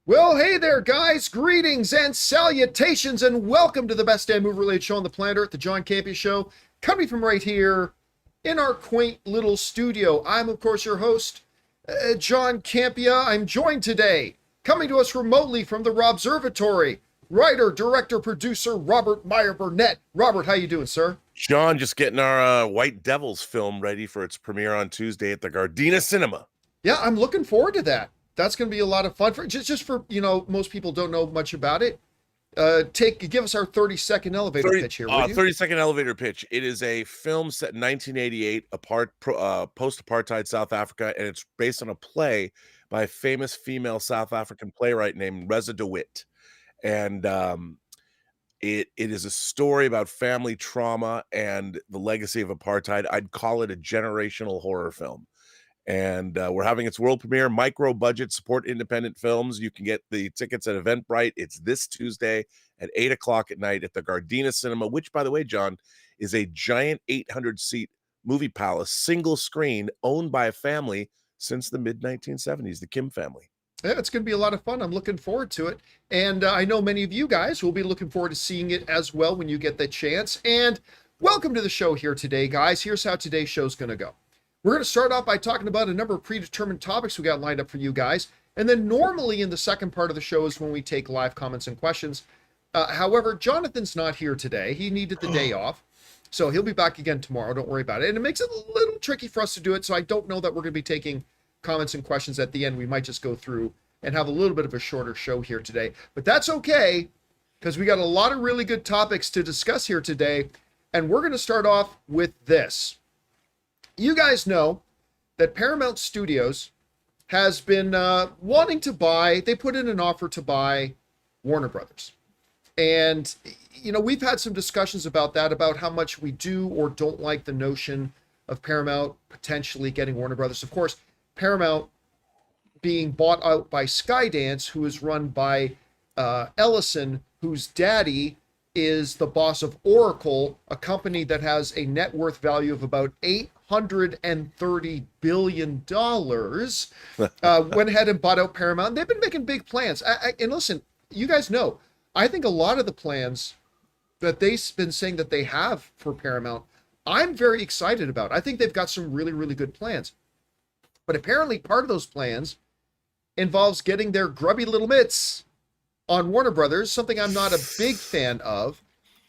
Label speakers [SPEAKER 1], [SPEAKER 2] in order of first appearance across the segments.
[SPEAKER 1] Well, hey there, guys. Greetings and salutations, and welcome to the best damn movie-related show on the planet Earth, the John Campea Show, coming from right here in our quaint little studio. I'm, of course, your host, John Campea. I'm joined today, coming to us remotely from the Robservatory, writer, director, producer, Robert Meyer Burnett. Robert, how you doing, sir?
[SPEAKER 2] John, just getting our White Devils film ready for its premiere on Tuesday at the Gardena Cinema.
[SPEAKER 1] Yeah, I'm looking forward to that. That's going to be a lot of fun for just for, most people don't know much about it. Give us our 30-second elevator pitch here, will you?
[SPEAKER 2] 30-second elevator pitch. It is a film set in 1988, post-apartheid South Africa, and it's based on a play by a famous female South African playwright named Reza DeWitt. And it is a story about family trauma and the legacy of apartheid. I'd call it a generational horror film. And we're having its world premiere, micro budget, support independent films. You can get the tickets at Eventbrite. It's this Tuesday at 8 o'clock at night at the Gardena Cinema, which, by the way, John, is a giant 800-seat movie palace, single screen, owned by a family since the mid-1970s, the Kim family.
[SPEAKER 1] Yeah, it's going to be a lot of fun. I'm looking forward to it. And I know many of you guys will be looking forward to seeing it as well when you get the chance. And welcome to the show here today, guys. Here's how today's show's going to go. We're going to start off by talking about a number of predetermined topics we got lined up for you guys. And then normally in the second part of the show is when we take live comments and questions. However, Jonathan's not here today. He needed the day off. So he'll be back again tomorrow. Don't worry about it. And it makes it a little tricky for us to do it. So I don't know that we're going to be taking comments and questions at the end. We might just go through and have a little bit of a shorter show here today. But that's okay, because we got a lot of really good topics to discuss here today. And we're going to start off with this. You guys know that Paramount Studios has been wanting to buy, they put in an offer to buy Warner Brothers. And, we've had some discussions about that, about how much we do or don't like the notion of Paramount potentially getting Warner Brothers. Of course, Paramount being bought out by Skydance, who is run by Ellison, whose daddy is the boss of Oracle, a company that has a net worth value of about $830 billion, went ahead and bought out Paramount. They've been making big plans. And listen, you guys know, I think a lot of the plans that they've been saying that they have for Paramount, I'm very excited about. I think they've got some really, really good plans. But apparently part of those plans involves getting their grubby little mitts on Warner Brothers, something I'm not a big fan of.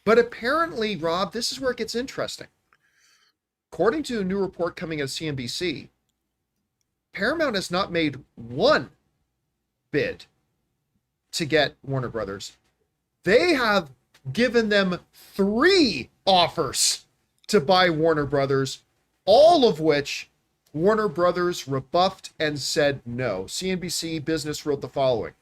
[SPEAKER 1] But apparently, Rob, this is where it gets interesting. According to a new report coming out of CNBC, Paramount has not made one bid to get Warner Brothers. They have given them 3 offers to buy Warner Brothers, all of which Warner Brothers rebuffed and said no. CNBC Business wrote the following.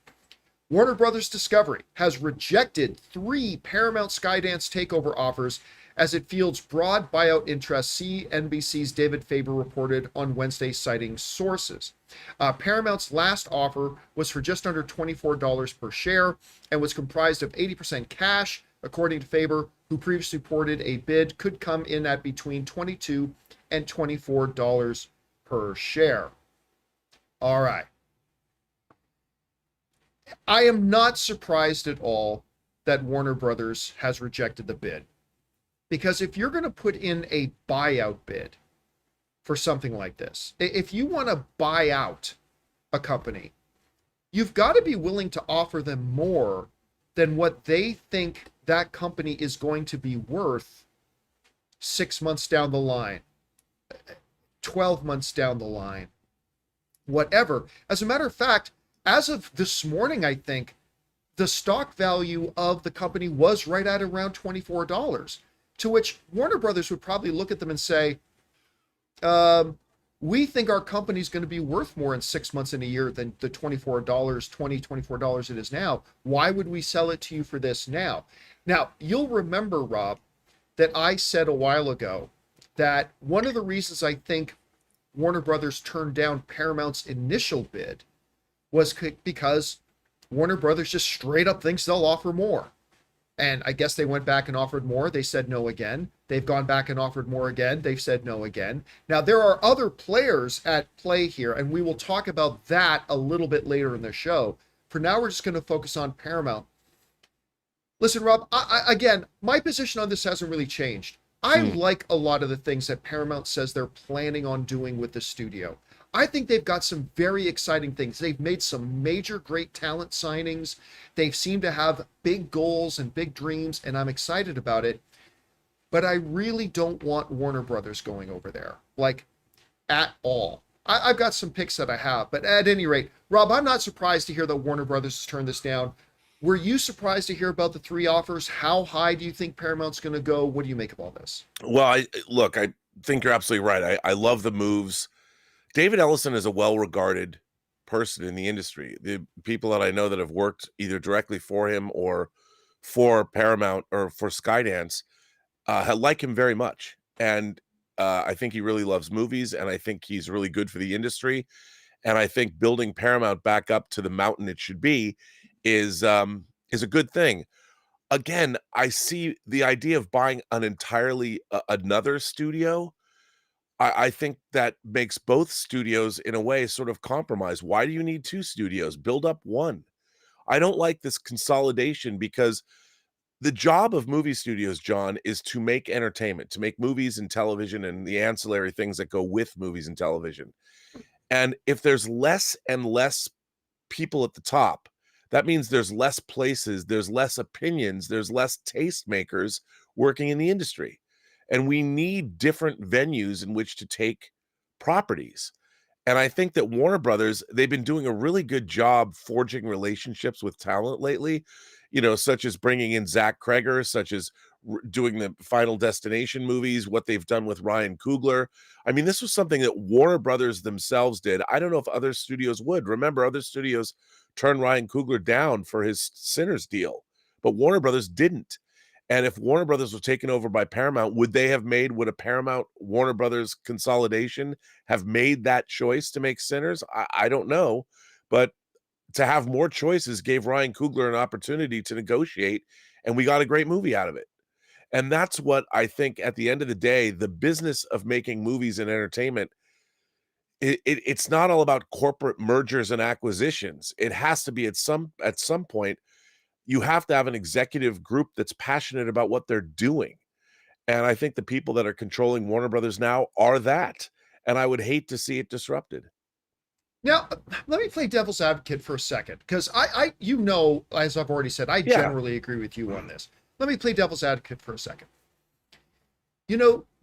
[SPEAKER 1] Warner Brothers Discovery has rejected 3 Paramount Skydance takeover offers as it fields broad buyout interest, CNBC's David Faber reported on Wednesday, citing sources. Paramount's last offer was for just under $24 per share and was comprised of 80% cash, according to Faber, who previously reported a bid could come in at between $22 and $24 per share. All right. I am not surprised at all that Warner Brothers has rejected the bid. Because if you're going to put in a buyout bid for something like this, if you want to buy out a company, you've got to be willing to offer them more than what they think that company is going to be worth 6 months down the line, 12 months down the line, whatever. As a matter of fact, as of this morning, I think the stock value of the company was right at around $24, to which Warner Brothers would probably look at them and say, we think our company's going to be worth more in 6 months and a year than the $24 it is now. Why would we sell it to you for this now? Now, you'll remember, Rob, that I said a while ago that one of the reasons I think Warner Brothers turned down Paramount's initial bid was because Warner Brothers just straight up thinks they'll offer more. And I guess they went back and offered more. They said no again. They've gone back and offered more again. They've said no again. Now, there are other players at play here, and we will talk about that a little bit later in the show For now, we're just going to focus on Paramount. Listen, Rob, again, my position on this hasn't really changed. I
[SPEAKER 2] Mm.
[SPEAKER 1] like a lot of the things that Paramount says they're planning on doing with the studio. I think they've got some very exciting things. They've made some major great talent signings. They seem to have big goals and big dreams, and I'm excited about it. But I really don't want Warner Brothers going over there, like at all. I've got some picks that I have, but at any rate, Rob, I'm not surprised to hear that Warner Brothers has turned this down. Were you surprised to hear about the three offers? How high do you think Paramount's going to go? What do you make of all this?
[SPEAKER 2] Well, I think you're absolutely right. I love the moves. David Ellison is a well-regarded person in the industry. The people that I know that have worked either directly for him or for Paramount or for Skydance like him very much. And I think he really loves movies, and I think he's really good for the industry. And I think building Paramount back up to the mountain it should be is a good thing. Again, I see the idea of buying an entirely another studio. I think that makes both studios in a way sort of compromise. Why do you need two studios? Build up one. I don't like this consolidation because the job of movie studios, John, is to make entertainment, to make movies and television and the ancillary things that go with movies and television. And if there's less and less people at the top, that means there's less places, there's less opinions, there's less tastemakers working in the industry. And we need different venues in which to take properties. And I think that Warner Brothers, they've been doing a really good job forging relationships with talent lately, such as bringing in Zach Kreger, such as doing the Final Destination movies, what they've done with Ryan Coogler. I mean, this was something that Warner Brothers themselves did. I don't know if other studios would. Remember, other studios turned Ryan Coogler down for his Sinners deal, but Warner Brothers didn't. And if Warner Brothers was taken over by Paramount, would a Paramount Warner Brothers consolidation have made that choice to make Sinners? I don't know. But to have more choices gave Ryan Coogler an opportunity to negotiate, and we got a great movie out of it. And that's what I think at the end of the day, the business of making movies and entertainment, it's not all about corporate mergers and acquisitions. It has to be at some point, you have to have an executive group that's passionate about what they're doing. And I think the people that are controlling Warner Brothers now are that. And I would hate to see it disrupted.
[SPEAKER 1] Now, let me play devil's advocate for a second, because as I've already said, I
[SPEAKER 2] Yeah.
[SPEAKER 1] generally agree with you on this. Let me play devil's advocate for a second.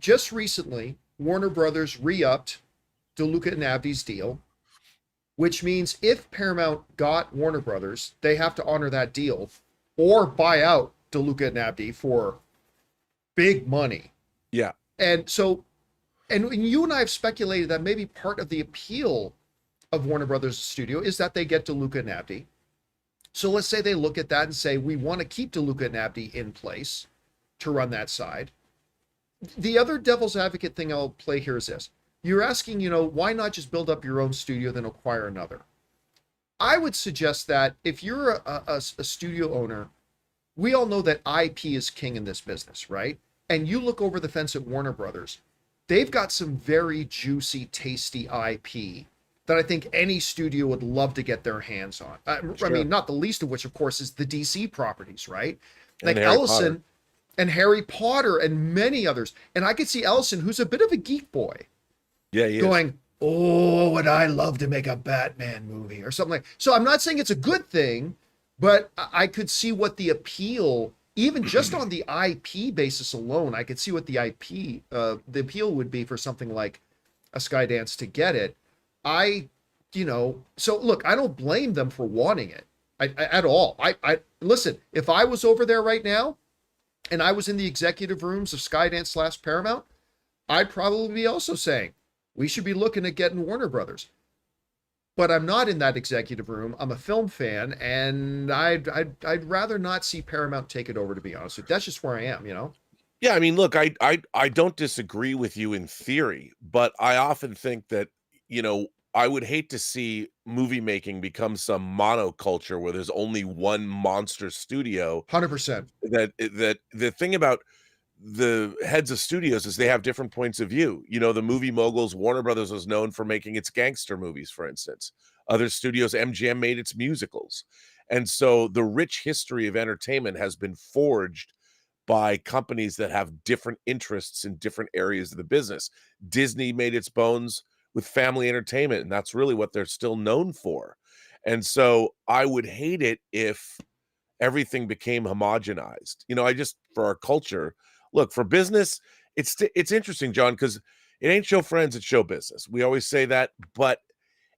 [SPEAKER 1] Just recently, Warner Brothers re-upped DeLuca and Abdi's deal, which means if Paramount got Warner Brothers, they have to honor that deal or buy out DeLuca and Abdi for big money.
[SPEAKER 2] Yeah.
[SPEAKER 1] And so, and you and I have speculated that maybe part of the appeal of Warner Brothers Studio is that they get DeLuca and Abdi. So let's say they look at that and say, we want to keep DeLuca and Abdi in place to run that side. The other devil's advocate thing I'll play here is this. You're asking, why not just build up your own studio, then acquire another? I would suggest that if you're a studio owner, we all know that IP is king in this business, right? And you look over the fence at Warner Brothers, they've got some very juicy, tasty IP that I think any studio would love to get their hands on.
[SPEAKER 2] Sure.
[SPEAKER 1] I mean, not the least of which, of course, is the DC properties, right?
[SPEAKER 2] And
[SPEAKER 1] Like
[SPEAKER 2] Harry
[SPEAKER 1] Ellison
[SPEAKER 2] Potter.
[SPEAKER 1] and Harry Potter and many others. And I could see Ellison, who's a bit of a geek boy,
[SPEAKER 2] Yeah, he is.
[SPEAKER 1] going, oh, would I love to make a Batman movie or something like. So I'm not saying it's a good thing, but I could see what the appeal, even just on the IP basis alone, I could see what the appeal would be for something like a Skydance to get it. So look, I don't blame them for wanting it at all. I listen, if I was over there right now and I was in the executive rooms of Skydance / Paramount, I'd probably be also saying, we should be looking at getting Warner Brothers. But I'm not in that executive room. I'm a film fan, and I'd rather not see Paramount take it over, to be honest with you. That's just where I am,
[SPEAKER 2] Yeah, I mean, look, I don't disagree with you in theory, but I often think that, I would hate to see movie making become some monoculture where there's only one monster studio.
[SPEAKER 1] 100%.
[SPEAKER 2] That the thing about the heads of studios is they have different points of view. The movie moguls, Warner Brothers was known for making its gangster movies, for instance. Other studios, MGM made its musicals. And so the rich history of entertainment has been forged by companies that have different interests in different areas of the business. Disney made its bones with family entertainment, and that's really what they're still known for. And so I would hate it if everything became homogenized. You know, I just, for our culture, look, for business, it's interesting, John, because it ain't show friends, it's show business. We always say that, but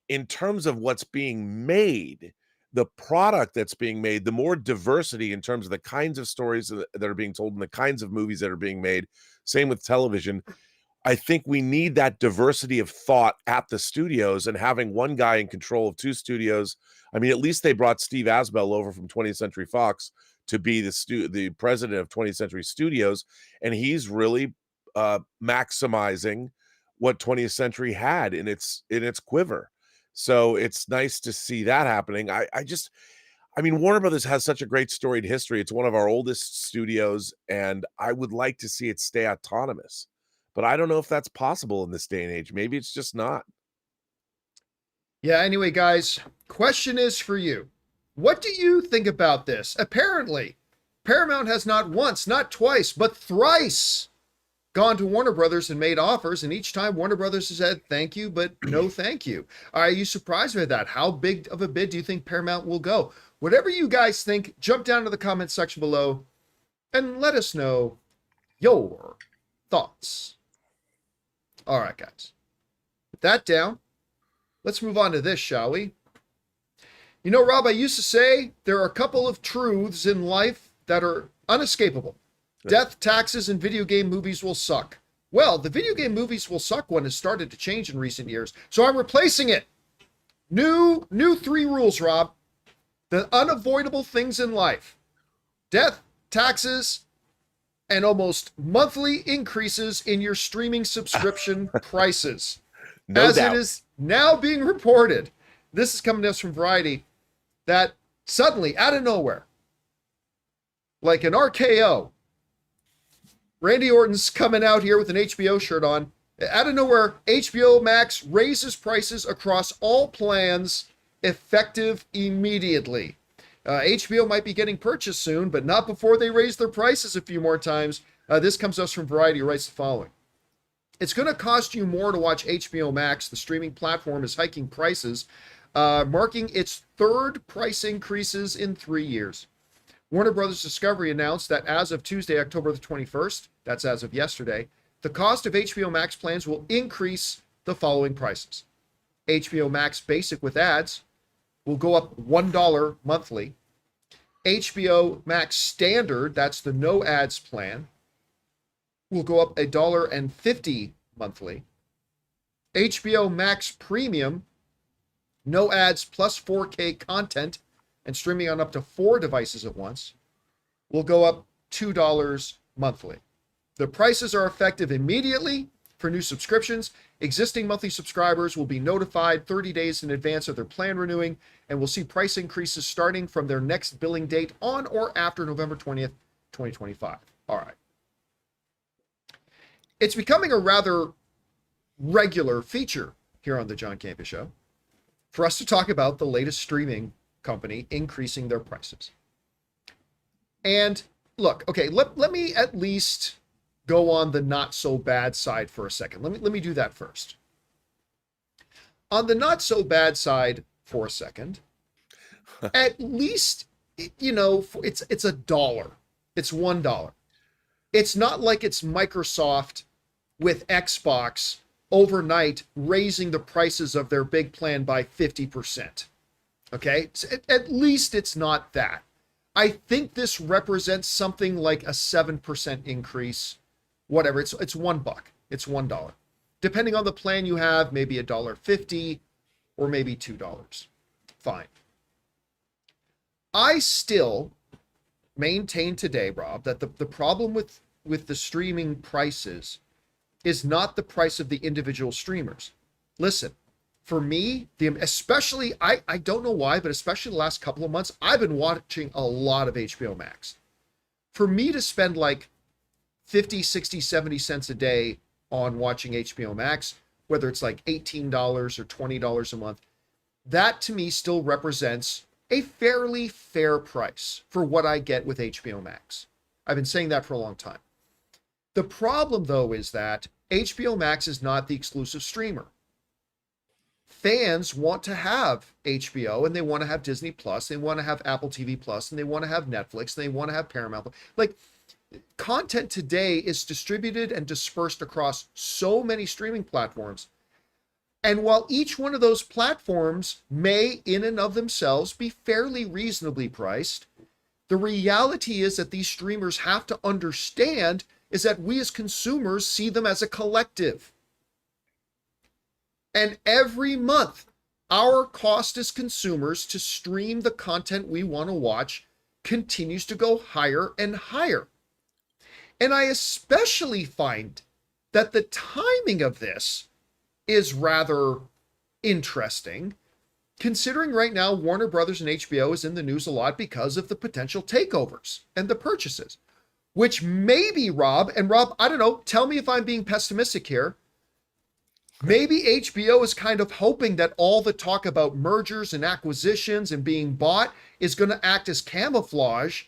[SPEAKER 2] in terms of what's being made, the product that's being made, the more diversity in terms of the kinds of stories that are being told and the kinds of movies that are being made, same with television. I think we need that diversity of thought at the studios, and having one guy in control of two studios. I mean, at least they brought Steve Asbell over from 20th Century Fox to be the president of 20th Century Studios, and he's really maximizing what 20th Century had in its quiver. So it's nice to see that happening. I mean, Warner Brothers has such a great storied history. It's one of our oldest studios, and I would like to see it stay autonomous. But I don't know if that's possible in this day and age. Maybe it's just not.
[SPEAKER 1] Yeah, anyway, guys, question is for you. What do you think about this? Apparently, Paramount has not once, not twice, but thrice gone to Warner Brothers and made offers, and each time Warner Brothers has said thank you, but no thank you. Are you surprised by that? How big of a bid do you think Paramount will go? Whatever you guys think, jump down to the comment section below and let us know your thoughts. All right, guys. With that down, let's move on to this, shall we? You know, Rob, I used to say there are a couple of truths in life that are unescapable. Death, taxes, and video game movies will suck. Well, the video game movies will suck one has started to change in recent years, so I'm replacing it. New 3 rules, Rob. The unavoidable things in life. Death, taxes, and almost monthly increases in your streaming subscription prices.
[SPEAKER 2] No
[SPEAKER 1] As
[SPEAKER 2] doubt.
[SPEAKER 1] it is now being reported, this is coming to us from Variety, that suddenly, out of nowhere, like an RKO, Randy Orton's coming out here with an HBO shirt on. Out of nowhere, HBO Max raises prices across all plans, effective immediately. HBO might be getting purchased soon, but not before they raise their prices a few more times. This comes to us from Variety, who writes the following. It's going to cost you more to watch HBO Max. The streaming platform is hiking prices, marking its 3rd price increases in 3 years. Warner Brothers Discovery announced that as of Tuesday, October the 21st, that's as of yesterday, the cost of HBO Max plans will increase the following prices. HBO Max Basic with ads will go up $1 monthly. HBO Max Standard, that's the no ads plan, will go up $1.50 monthly. HBO Max Premium, no ads plus 4K content and streaming on up to 4 devices at once, will go up $2 monthly. The prices are effective immediately for new subscriptions. Existing monthly subscribers will be notified 30 days in advance of their plan renewing and will see price increases starting from their next billing date on or after November 20th, 2025. All right. It's becoming a rather regular feature here on the John Campea Show for us to talk about the latest streaming company increasing their prices. And look, okay, let me at least go on the not so bad side for a second. Let me do that first. On the not so bad side for a second, at least, you know, it's $1. It's $1. It's not like it's Microsoft with Xbox overnight raising the prices of their big plan by 50%. Okay, so at least it's not that. I think this represents something like a 7% increase. Whatever, it's $1. It's $1. Depending on the plan you have, maybe $1.50 or maybe $2. Fine. I still maintain today, Rob, that the problem with the streaming prices is not the price of the individual streamers. Listen, for me, especially, I don't know why, but especially the last couple of months, I've been watching a lot of HBO Max. For me to spend like 50, 60, 70 cents a day on watching HBO Max, whether it's like $18 or $20 a month, that to me still represents a fairly fair price for what I get with HBO Max. I've been saying that for a long time. The problem, though, is that HBO Max is not the exclusive streamer. Fans want to have HBO and they want to have Disney Plus, they want to have Apple TV Plus, and they want to have Netflix, and they want to have Paramount. Like, content today is distributed and dispersed across so many streaming platforms. And while each one of those platforms may, in and of themselves, be fairly reasonably priced, the reality is that these streamers have to understand is that we as consumers see them as a collective. And every month, our cost as consumers to stream the content we want to watch continues to go higher and higher. And I especially find that the timing of this is rather interesting, considering right now Warner Brothers and HBO is in the news a lot because of the potential takeovers and the purchases, which maybe, Rob, I don't know, tell me if I'm being pessimistic here, maybe HBO is kind of hoping that all the talk about mergers and acquisitions and being bought is going to act as camouflage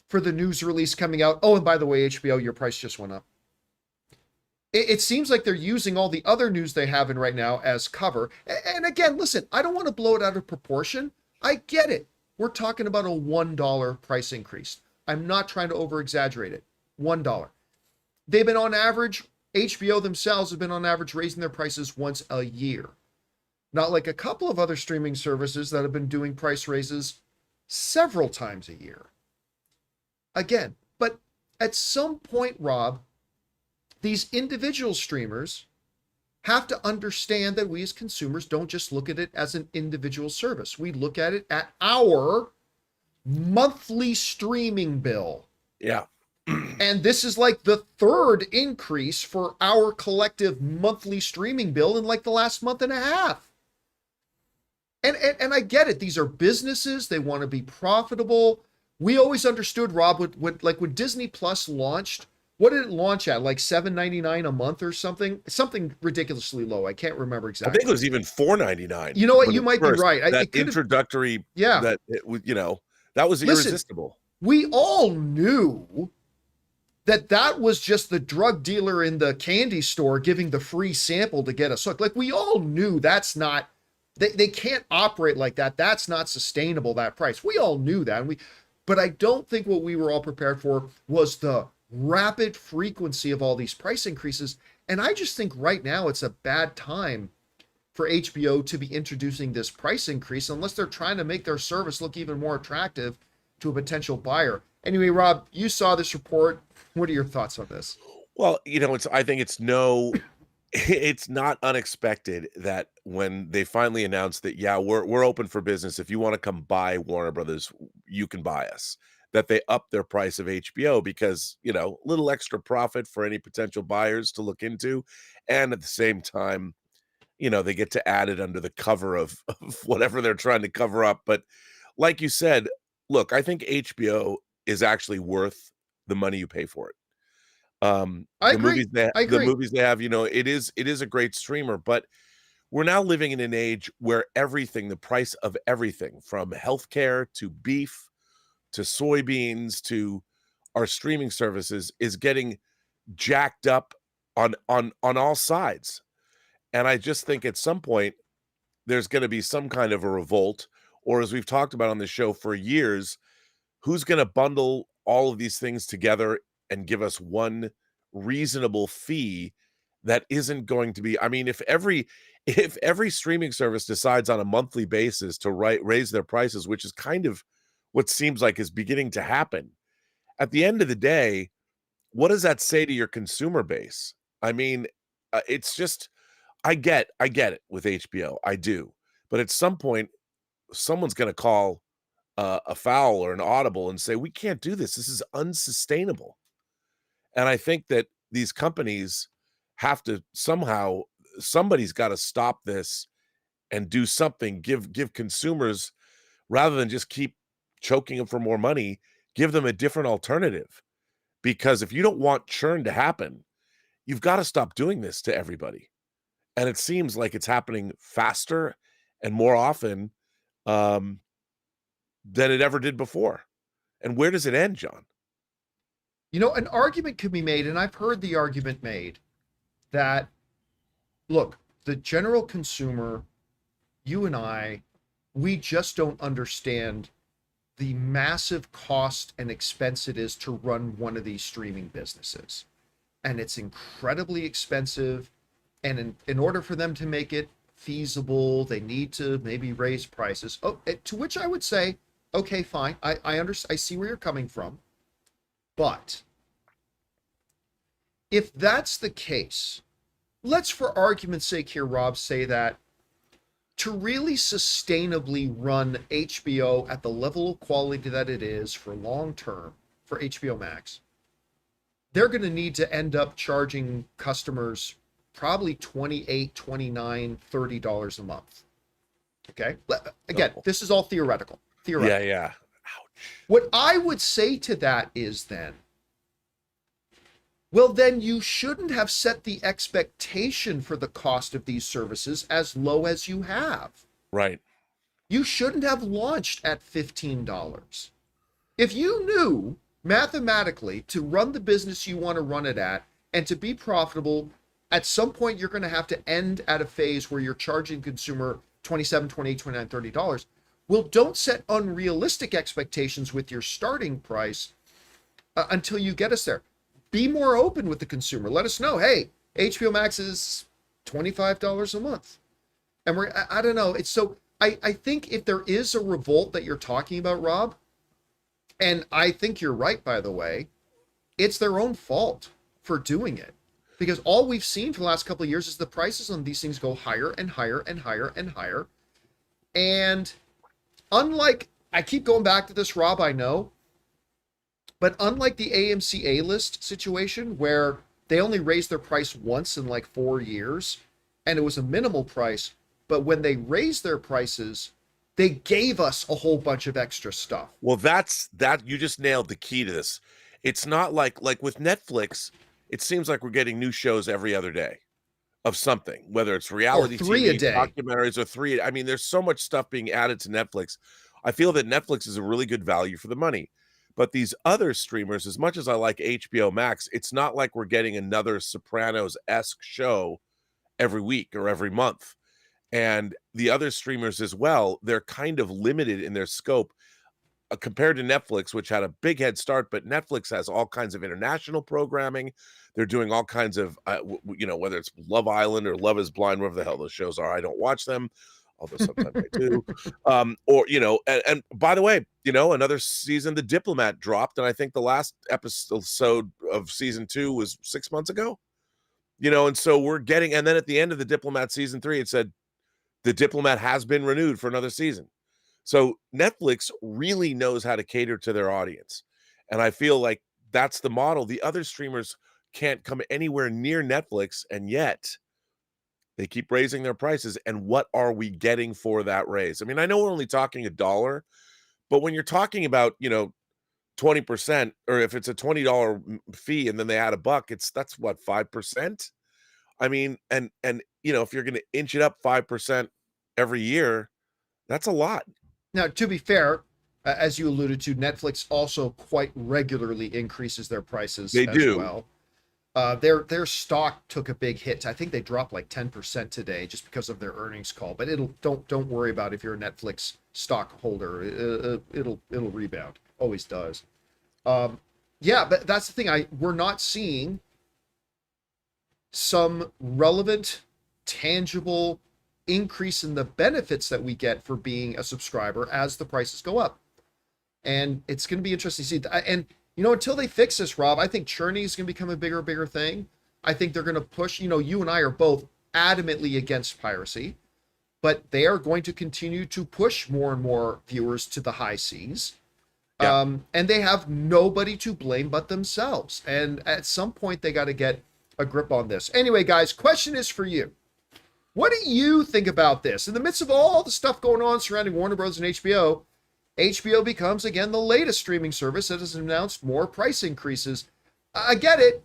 [SPEAKER 1] for the news release coming out. Oh, and by the way, HBO, your price just went up. It seems like they're using all the other news they have in right now as cover. And again, listen, I don't want to blow it out of proportion. I get it. We're talking about a $1 price increase. I'm not trying to over-exaggerate it. $1. They've been on average, HBO themselves have been on average raising their prices once a year. Not like a couple of other streaming services that have been doing price raises several times a year. Again, but at some point, Rob, these individual streamers have to understand that we as consumers don't just look at it as an individual service. We look at it at our monthly streaming bill.
[SPEAKER 2] Yeah.
[SPEAKER 1] And this is like the third increase for our collective monthly streaming bill in like the last month and a half. And I get it. These are businesses. They want to be profitable. We always understood, Rob, when Disney Plus launched, what did it launch at? Like $7.99 a month or something? Something ridiculously low. I can't remember exactly.
[SPEAKER 2] I think it was even $4.99.
[SPEAKER 1] You know what? You might be right.
[SPEAKER 2] That introductory,
[SPEAKER 1] yeah.
[SPEAKER 2] That that was irresistible.
[SPEAKER 1] We all knew that was just the drug dealer in the candy store giving the free sample to get us hooked. Like, we all knew that's not, they can't operate like that. That's not sustainable, that price. We all knew that. But I don't think what we were all prepared for was the rapid frequency of all these price increases. And I just think right now it's a bad time for HBO to be introducing this price increase unless they're trying to make their service look even more attractive to a potential buyer. Anyway, Rob, you saw this report. What are your thoughts on this?
[SPEAKER 2] Well, I think it's not unexpected that when they finally announced that, yeah, we're open for business. If you want to come buy Warner Brothers, you can buy us. That they upped their price of HBO because, little extra profit for any potential buyers to look into. And at the same time, they get to add it under the cover of whatever they're trying to cover up. But like you said, look, I think HBO is actually worth the money you pay for it.
[SPEAKER 1] I agree.
[SPEAKER 2] The movies they have, it is a great streamer, but we're now living in an age where the price of everything from healthcare to beef to soybeans to our streaming services is getting jacked up on all sides. And I just think at some point there's going to be some kind of a revolt, or as we've talked about on the show for years, who's going to bundle all of these things together and give us one reasonable fee that isn't going to be, I mean, if every streaming service decides on a monthly basis to raise their prices, which is kind of what seems like is beginning to happen, at the end of the day, what does that say to your consumer base? I mean, it's just, I get it with HBO, I do, but at some point, someone's going to call a foul or an audible and say, we can't do this. This is unsustainable. And I think that these companies have to somebody's got to stop this and do something, give consumers, rather than just keep choking them for more money, give them a different alternative. Because if you don't want churn to happen, you've got to stop doing this to everybody. And it seems like it's happening faster and more often um, than it ever did before. And where does it end, John?
[SPEAKER 1] You know, an argument could be made, and I've heard the argument made that, look, the general consumer, you and I, we just don't understand the massive cost and expense it is to run one of these streaming businesses. And it's incredibly expensive. And in order for them to make it feasible, they need to maybe raise prices. Oh, to which I would say, okay, fine. I understand. I see where you're coming from. But if that's the case, let's, for argument's sake here, Rob, say that to really sustainably run HBO at the level of quality that it is for long term for HBO Max, they're going to need to end up charging customers probably $28, $29, $30 a month. Okay? Again, this is all theoretical.
[SPEAKER 2] Yeah, yeah. Ouch.
[SPEAKER 1] What I would say to that is then, well, then you shouldn't have set the expectation for the cost of these services as low as you have.
[SPEAKER 2] Right.
[SPEAKER 1] You shouldn't have launched at $15. If you knew mathematically to run the business you want to run it at and to be profitable, at some point you're going to have to end at a phase where you're charging consumer $27, $28, $29, $30. Well, don't set unrealistic expectations with your starting price until you get us there. Be more open with the consumer. Let us know, hey, HBO Max is $25 a month. And I don't know. It's so, I think if there is a revolt that you're talking about, Rob, and I think you're right, by the way, it's their own fault for doing it. Because all we've seen for the last couple of years is the prices on these things go higher and higher and higher and higher. And unlike, I keep going back to this, Rob, I know, but unlike the AMC A-list situation where they only raised their price once in like 4 years, and it was a minimal price, but when they raised their prices, they gave us a whole bunch of extra stuff.
[SPEAKER 2] Well, you just nailed the key to this. It's not like with Netflix, it seems like we're getting new shows every other day of something, whether it's reality
[SPEAKER 1] or 3
[SPEAKER 2] TV,
[SPEAKER 1] a day,
[SPEAKER 2] documentaries, or 3. I mean, there's so much stuff being added to Netflix. I feel that Netflix is a really good value for the money. But these other streamers, as much as I like HBO Max, it's not like we're getting another Sopranos-esque show every week or every month. And the other streamers as well, they're kind of limited in their scope compared to Netflix, which had a big head start. But Netflix has all kinds of international programming. They're doing all kinds of, whether it's Love Island or Love is Blind, whatever the hell those shows are. I don't watch them, although sometimes I do. And by the way, another season, The Diplomat dropped, and I think the last episode of season 2 was 6 months ago. And so we're getting, and then at the end of The Diplomat season 3, it said The Diplomat has been renewed for another season. So Netflix really knows how to cater to their audience. And I feel like that's the model. The other streamers can't come anywhere near Netflix, and yet they keep raising their prices. And what are we getting for that raise? I mean, I know we're only talking $1, but when you're talking about, 20%, or if it's a $20 fee and then they add $1, that's what, 5%? I mean, and if you're going to inch it up 5% every year, that's a lot.
[SPEAKER 1] Now, to be fair, as you alluded to, Netflix also quite regularly increases their prices
[SPEAKER 2] They
[SPEAKER 1] as
[SPEAKER 2] do.
[SPEAKER 1] well. Their stock took a big hit. I think they dropped like 10% today just because of their earnings call. But don't worry about it if you're a Netflix stockholder. It'll rebound. Always does. Yeah, but that's the thing. We're not seeing some relevant, tangible increase in the benefits that we get for being a subscriber as the prices go up. And it's going to be interesting to see. And until they fix this, Rob, I think churning is going to become a bigger thing. I think they're going to push, you and I are both adamantly against piracy, but they are going to continue to push more and more viewers to the high seas. Yeah. And they have nobody to blame but themselves. And at some point, they got to get a grip on this. Anyway, guys, question is for you. What do you think about this? In the midst of all the stuff going on surrounding Warner Bros. And HBO becomes, again, the latest streaming service that has announced more price increases. I get it.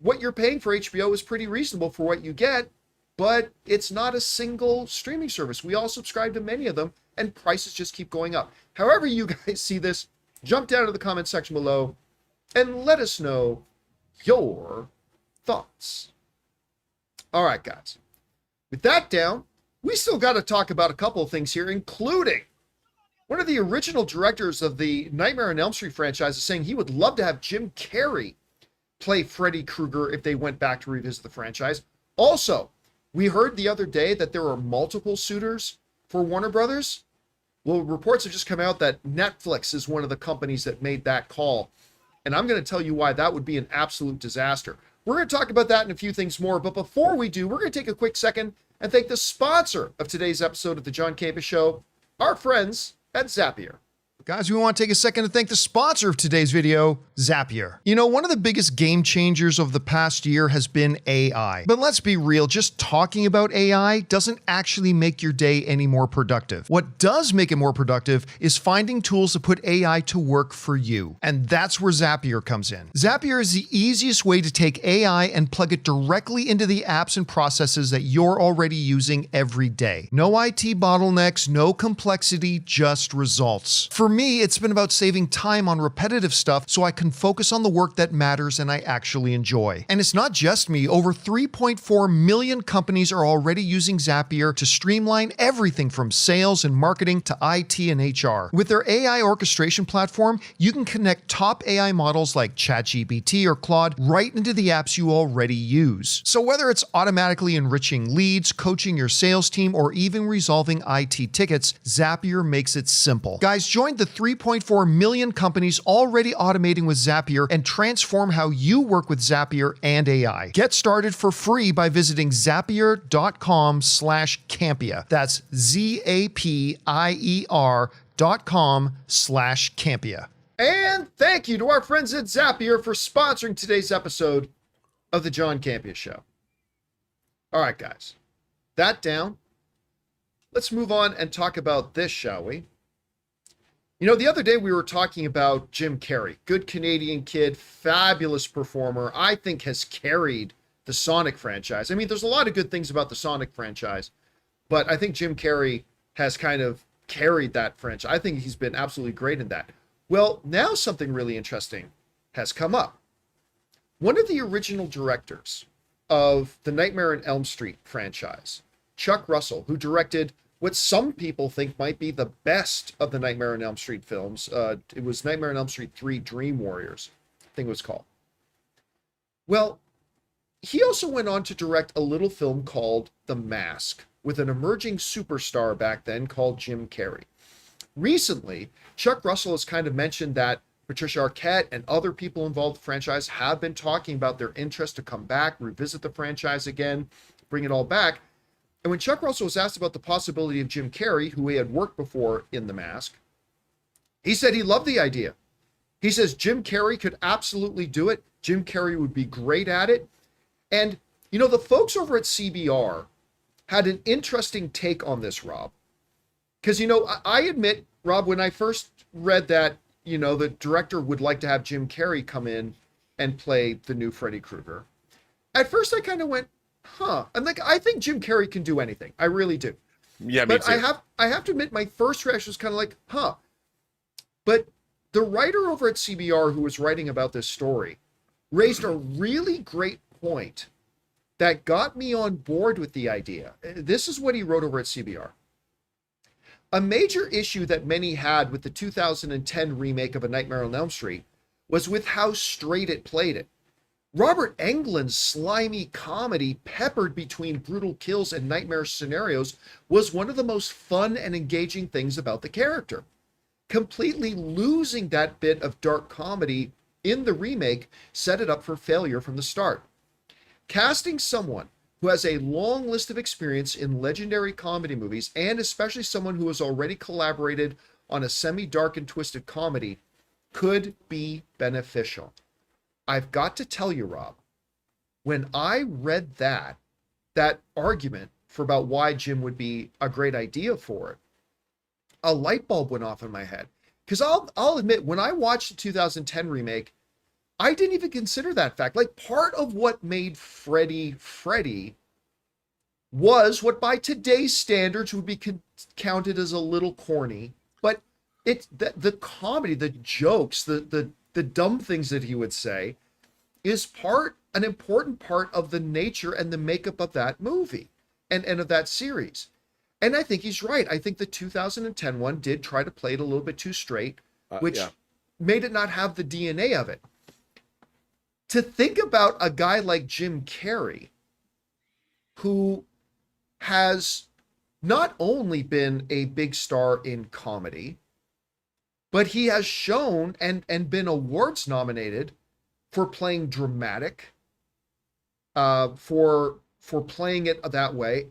[SPEAKER 1] What you're paying for HBO is pretty reasonable for what you get, but it's not a single streaming service. We all subscribe to many of them, and prices just keep going up. However you guys see this, jump down to the comment section below and let us know your thoughts. All right, guys. With that down, we still got to talk about a couple of things here, including one of the original directors of the Nightmare on Elm Street franchise is saying he would love to have Jim Carrey play Freddy Krueger if they went back to revisit the franchise. Also, we heard the other day that there are multiple suitors for Warner Brothers. Well, reports have just come out that Netflix is one of the companies that made that call. And I'm going to tell you why that would be an absolute disaster. We're going to talk about that and a few things more. But before we do, we're going to take a quick second and thank the sponsor of today's episode of the John Campea Show, our friends at Zapier.
[SPEAKER 3] Guys, we want to take a second to thank the sponsor of today's video, Zapier. You know, one of the biggest game changers of the past year has been AI. But let's be real, just talking about AI doesn't actually make your day any more productive. What does make it more productive is finding tools to put AI to work for you. And that's where Zapier comes in. Zapier is the easiest way to take AI and plug it directly into the apps and processes that you're already using every day. No IT bottlenecks, no complexity, just results. For me, it's been about saving time on repetitive stuff so I can focus on the work that matters and I actually enjoy. And it's not just me. Over 3.4 million companies are already using Zapier to streamline everything from sales and marketing to IT and HR. With their AI orchestration platform, you can connect top AI models like ChatGPT or Claude right into the apps you already use. So whether it's automatically enriching leads, coaching your sales team, or even resolving IT tickets, Zapier makes it simple. Guys, join the 3.4 million companies already automating with Zapier and transform how you work with Zapier and AI. Get started for free by visiting zapier.com/Campea. That's zapier.com/Campea.
[SPEAKER 1] And thank you to our friends at Zapier for sponsoring today's episode of the John Campea Show. All right, guys. That down. Let's move on and talk about this, shall we? You know, the other day we were talking about Jim Carrey, good Canadian kid, fabulous performer, I think has carried the Sonic franchise. I mean, there's a lot of good things about the Sonic franchise, but I think Jim Carrey has kind of carried that franchise. I think he's been absolutely great in that. Well, now something really interesting has come up. One of the original directors of the Nightmare on Elm Street franchise, Chuck Russell, who directed what some people think might be the best of the Nightmare on Elm Street films. It was Nightmare on Elm Street 3 Dream Warriors, I think it was called. Well, he also went on to direct a little film called The Mask with an emerging superstar back then called Jim Carrey. Recently, Chuck Russell has kind of mentioned that Patricia Arquette and other people involved in the franchise have been talking about their interest to come back, revisit the franchise again, bring it all back. And when Chuck Russell was asked about the possibility of Jim Carrey, who he had worked before in The Mask, he said he loved the idea. He says Jim Carrey could absolutely do it. Jim Carrey would be great at it. And, you know, the folks over at CBR had an interesting take on this, Rob. Because, you know, I admit, Rob, when I first read that, you know, the director would like to have Jim Carrey come in and play the new Freddy Krueger, at first I kind of went, huh. I'm like, I think Jim Carrey can do anything. I really do.
[SPEAKER 2] Yeah, me
[SPEAKER 1] but
[SPEAKER 2] too.
[SPEAKER 1] I have to admit, my first reaction was kind of like, huh. But the writer over at CBR who was writing about this story raised a really great point that got me on board with the idea. This is what he wrote over at CBR. A major issue that many had with the 2010 remake of A Nightmare on Elm Street was with how straight it played it. Robert Englund's slimy comedy peppered between brutal kills and nightmare scenarios was one of the most fun and engaging things about the character. Completely losing that bit of dark comedy in the remake set it up for failure from the start. Casting someone who has a long list of experience in legendary comedy movies, and especially someone who has already collaborated on a semi-dark and twisted comedy, could be beneficial. I've got to tell you, Rob, when I read that argument for about why Jim would be a great idea for it, a light bulb went off in my head. Because I'll admit, when I watched the 2010 remake, I didn't even consider that fact. Like, part of what made Freddy was what by today's standards would be counted as a little corny, but it's the comedy, the jokes, the dumb things that he would say is an important part of the nature and the makeup of that movie and of that series. And I think he's right. I think the 2010 one did try to play it a little bit too straight, which made it not have the DNA of it. To think about a guy like Jim Carrey, who has not only been a big star in comedy, but he has shown and been awards nominated for playing dramatic, for playing it that way.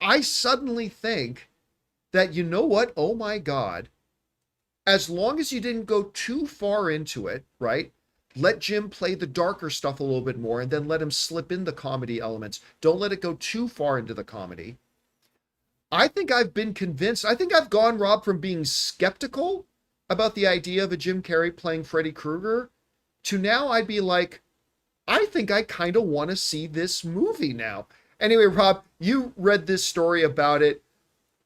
[SPEAKER 1] I suddenly think that, you know what? Oh my God. As long as you didn't go too far into it, right? Let Jim play the darker stuff a little bit more and then let him slip in the comedy elements. Don't let it go too far into the comedy. I think I've been convinced. I think I've gone, Rob, from being skeptical about the idea of a Jim Carrey playing Freddy Krueger to now I'd be like, I think I kind of want to see this movie now. Anyway, Rob, you read this story about it.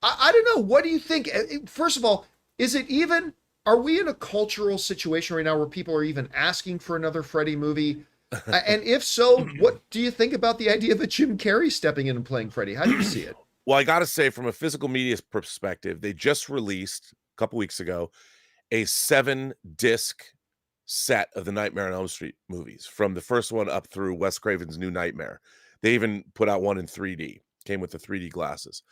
[SPEAKER 1] I don't know. What do you think? First of all, are we in a cultural situation right now where people are even asking for another Freddy movie? And if so, what do you think about the idea of a Jim Carrey stepping in and playing Freddy? How do you see it?
[SPEAKER 2] Well, I got to say, from a physical media perspective, they just released a couple weeks ago a 7-disc set of the Nightmare on Elm Street movies, from the first one up through Wes Craven's New Nightmare. They even put out one in 3D, came with the 3D glasses.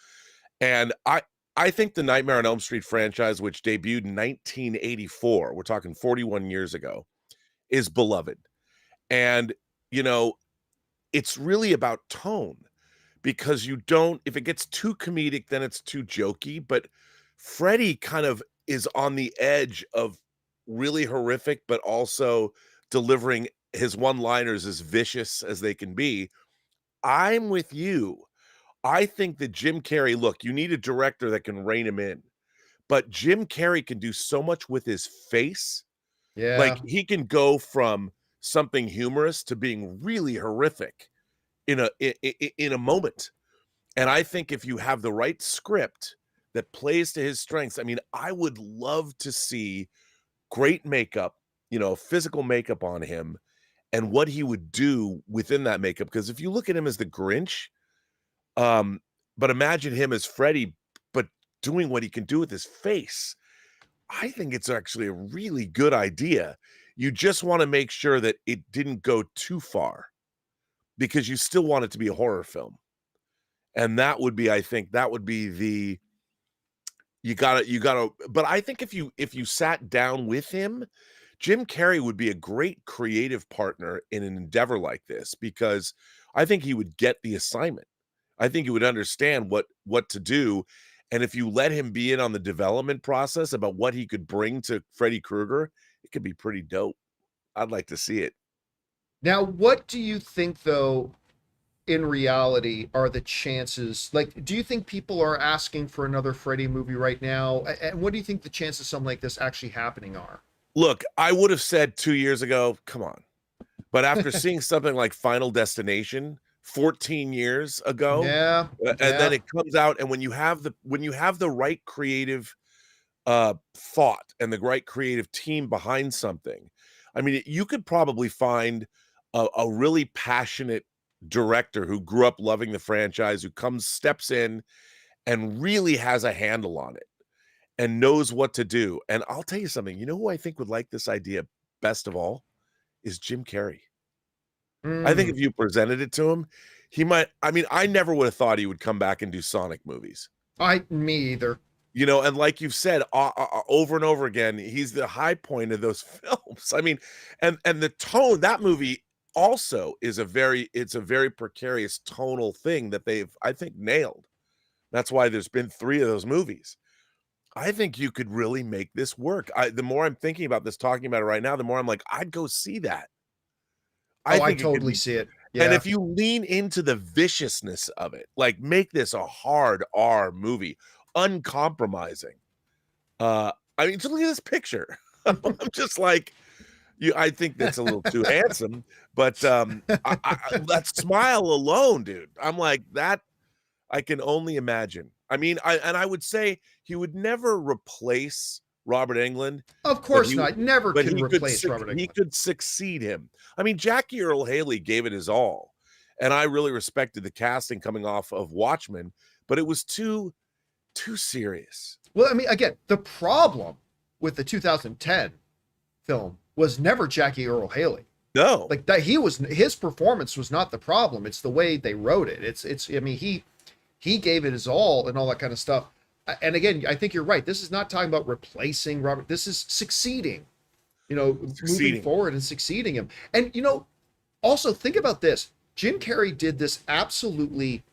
[SPEAKER 2] And I think the Nightmare on Elm Street franchise, which debuted in 1984, we're talking 41 years ago, is beloved. And, you know, it's really about tone, because if it gets too comedic, then it's too jokey. But Freddy kind of is on the edge of really horrific, but also delivering his one-liners as vicious as they can be. I'm with you. I think that Jim Carrey, look, you need a director that can rein him in, but Jim Carrey can do so much with his face.
[SPEAKER 1] Yeah.
[SPEAKER 2] Like, he can go from something humorous to being really horrific in a moment. And I think if you have the right script that plays to his strengths, I mean, I would love to see great makeup, physical makeup on him, and what he would do within that makeup. Because if you look at him as the Grinch, but imagine him as Freddy, but doing what he can do with his face, I think it's actually a really good idea. You just want to make sure that it didn't go too far, because you still want it to be a horror film. And that would be, I think that would be you gotta, but I think if you sat down with him, Jim Carrey would be a great creative partner in an endeavor like this, because I think he would get the assignment. I think he would understand what to do. And if you let him be in on the development process about what he could bring to Freddy Krueger, it could be pretty dope. I'd like to see it.
[SPEAKER 1] Now, what do you think, though, in reality, are the chances? Like, do you think people are asking for another Freddy movie right now? And what do you think the chances of something like this actually happening are?
[SPEAKER 2] Look, I would have said 2 years ago, come on. But after seeing something like Final Destination 14 years ago, and then it comes out, and when you have the right creative thought and the right creative team behind something, I mean, you could probably find a really passionate director who grew up loving the franchise, who steps in and really has a handle on it and knows what to do. And I'll tell you something, who I think would like this idea best of all is Jim Carrey. I think if you presented it to him, he might. I mean, I never would have thought he would come back and do Sonic movies.
[SPEAKER 1] Me either.
[SPEAKER 2] And like you've said over and over again, he's the high point of those films. I mean, and the tone, that movie also is it's a very precarious tonal thing that they've, I think, nailed. That's why there's been 3 of those movies. I think you could really make this work. The more I'm thinking about this, talking about it right now, the more I'm like, I'd go see that.
[SPEAKER 1] I totally see it. Yeah.
[SPEAKER 2] And if you lean into the viciousness of it, like, make this a hard R movie, uncompromising. I mean, just look at this picture. I'm just like, I think that's a little too handsome, but that smile alone, dude. I'm like, that I can only imagine. I mean, I would say he would never replace Robert Englund,
[SPEAKER 1] Of
[SPEAKER 2] but
[SPEAKER 1] course not. Never can replace Robert
[SPEAKER 2] he
[SPEAKER 1] Englund.
[SPEAKER 2] could succeed him. I mean, Jackie Earle Haley gave it his all, and I really respected the casting coming off of Watchmen, but it was too serious.
[SPEAKER 1] Well, I mean, again, the problem with the 2010 film was never Jackie Earle Haley.
[SPEAKER 2] No,
[SPEAKER 1] Like that, his performance was not the problem. It's the way they wrote it. It's. I mean, he gave it his all and all that kind of stuff. And again, I think you're right. This is not talking about replacing Robert. This is succeeding. Moving forward and succeeding him. And also think about this. Jim Carrey did this absolutely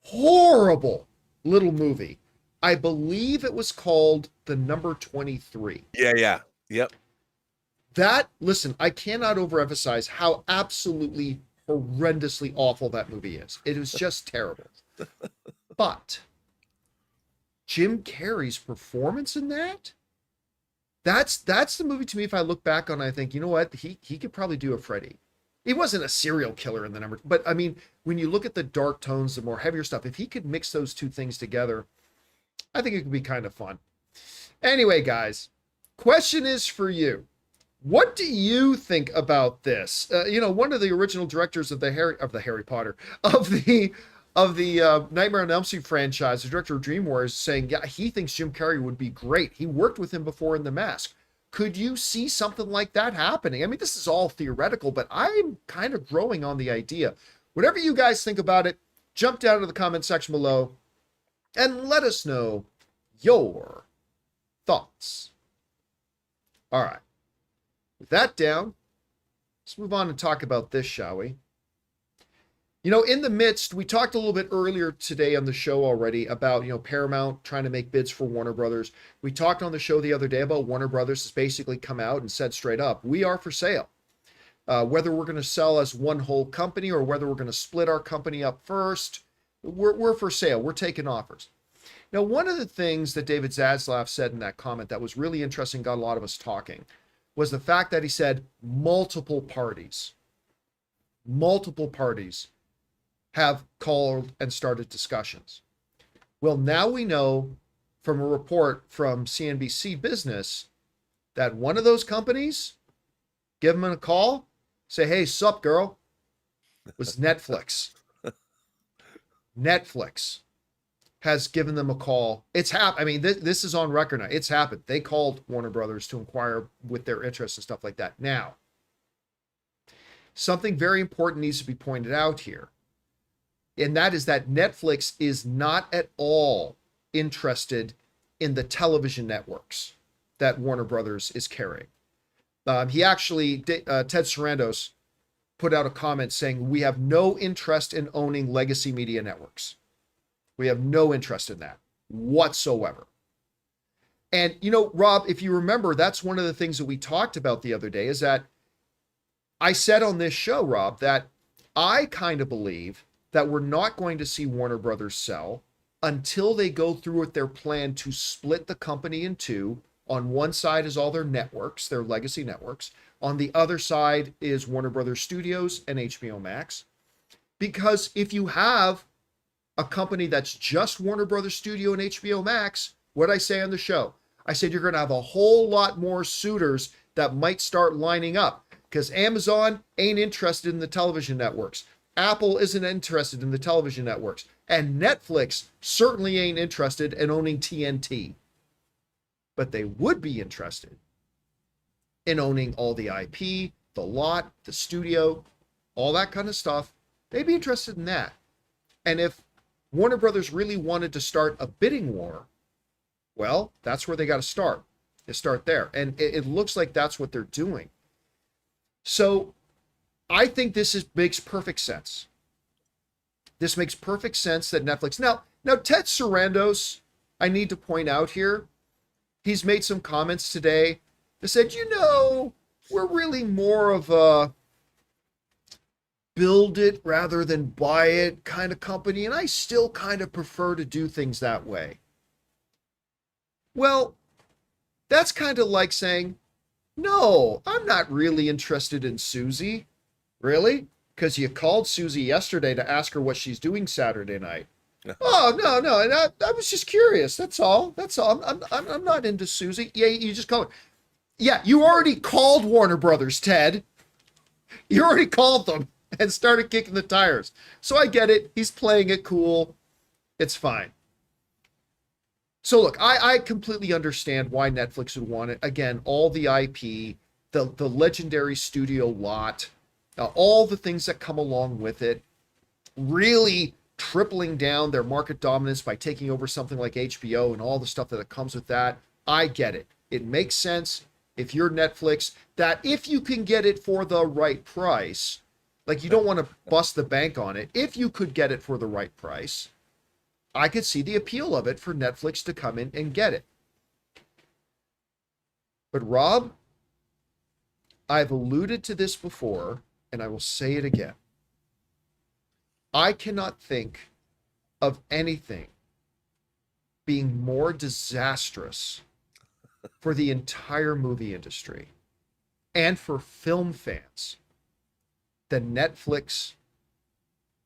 [SPEAKER 1] horrible little movie. I believe it was called The Number 23.
[SPEAKER 2] Yeah. Yep.
[SPEAKER 1] Listen, I cannot overemphasize how absolutely horrendously awful that movie is. It was just terrible. But Jim Carrey's performance in that's the movie to me. If I look back on it, I think, you know what? He could probably do a Freddy. He wasn't a serial killer in the number, but I mean, when you look at the dark tones, the more heavier stuff, if he could mix those two things together, I think it could be kind of fun. Anyway, guys, question is for you. What do you think about this? One of the original directors of the Harry Potter, of the Nightmare on Elm Street franchise, the director of Dream Warriors, saying, yeah, he thinks Jim Carrey would be great. He worked with him before in The Mask. Could you see something like that happening? I mean, this is all theoretical, but I'm kind of growing on the idea. Whatever you guys think about it, jump down to the comment section below and let us know your thoughts. All right. With that down, let's move on and talk about this, shall we? In the midst, we talked a little bit earlier today on the show already about, Paramount trying to make bids for Warner Brothers. We talked on the show the other day about Warner Brothers has basically come out and said straight up, we are for sale. Whether we're going to sell as one whole company or whether we're going to split our company up first, we're for sale. We're taking offers. Now, one of the things that David Zaslav said in that comment that was really interesting, got a lot of us talking, was the fact that he said multiple parties have called and started discussions. Well, now we know from a report from CNBC Business that one of those companies, give them a call, say, hey, sup, girl, was Netflix. Netflix has given them a call. It's happened. I mean, this is on record now. It's happened. They called Warner Brothers to inquire with their interests and stuff like that. Now, something very important needs to be pointed out here. And that is that Netflix is not at all interested in the television networks that Warner Brothers is carrying. He actually, Ted Sarandos, put out a comment saying, we have no interest in owning legacy media networks. We have no interest in that whatsoever. And, Rob, if you remember, that's one of the things that we talked about the other day, is that I said on this show, Rob, that I kind of believe that we're not going to see Warner Brothers sell until they go through with their plan to split the company in two. On one side is all their networks, their legacy networks. On the other side is Warner Brothers Studios and HBO Max. Because if you have a company that's just Warner Brothers Studio and HBO Max, what did I say on the show? I said you're going to have a whole lot more suitors that might start lining up, because Amazon ain't interested in the television networks. Apple isn't interested in the television networks. And Netflix certainly ain't interested in owning TNT. But they would be interested in owning all the IP, the lot, the studio, all that kind of stuff. They'd be interested in that. And if Warner Brothers really wanted to start a bidding war, well, that's where they got to start. They start there. And it looks like that's what they're doing. So I think makes perfect sense. This makes perfect sense that Netflix. Now Ted Sarandos, I need to point out here, he's made some comments today that said, we're really more of a build it rather than buy it kind of company, and I still kind of prefer to do things that way. Well, that's kind of like saying, no, I'm not really interested in Susie. Really? Because you called Susie yesterday to ask her what she's doing Saturday night. Oh, no, no. And I was just curious. That's all. That's all. I'm not into Susie. Yeah, you just call it. Yeah, you already called Warner Brothers, Ted. You already called them and started kicking the tires. So I get it. He's playing it cool. It's fine. So look, I completely understand why Netflix would want it. Again, all the IP, the legendary studio lot, all the things that come along with it, really tripling down their market dominance by taking over something like HBO and all the stuff that comes with that. I get it. It makes sense if you're Netflix that if you can get it for the right price, like you don't want to bust the bank on it, if you could get it for the right price, I could see the appeal of it for Netflix to come in and get it. But Rob, I've alluded to this before, and I will say it again. I cannot think of anything being more disastrous for the entire movie industry and for film fans than Netflix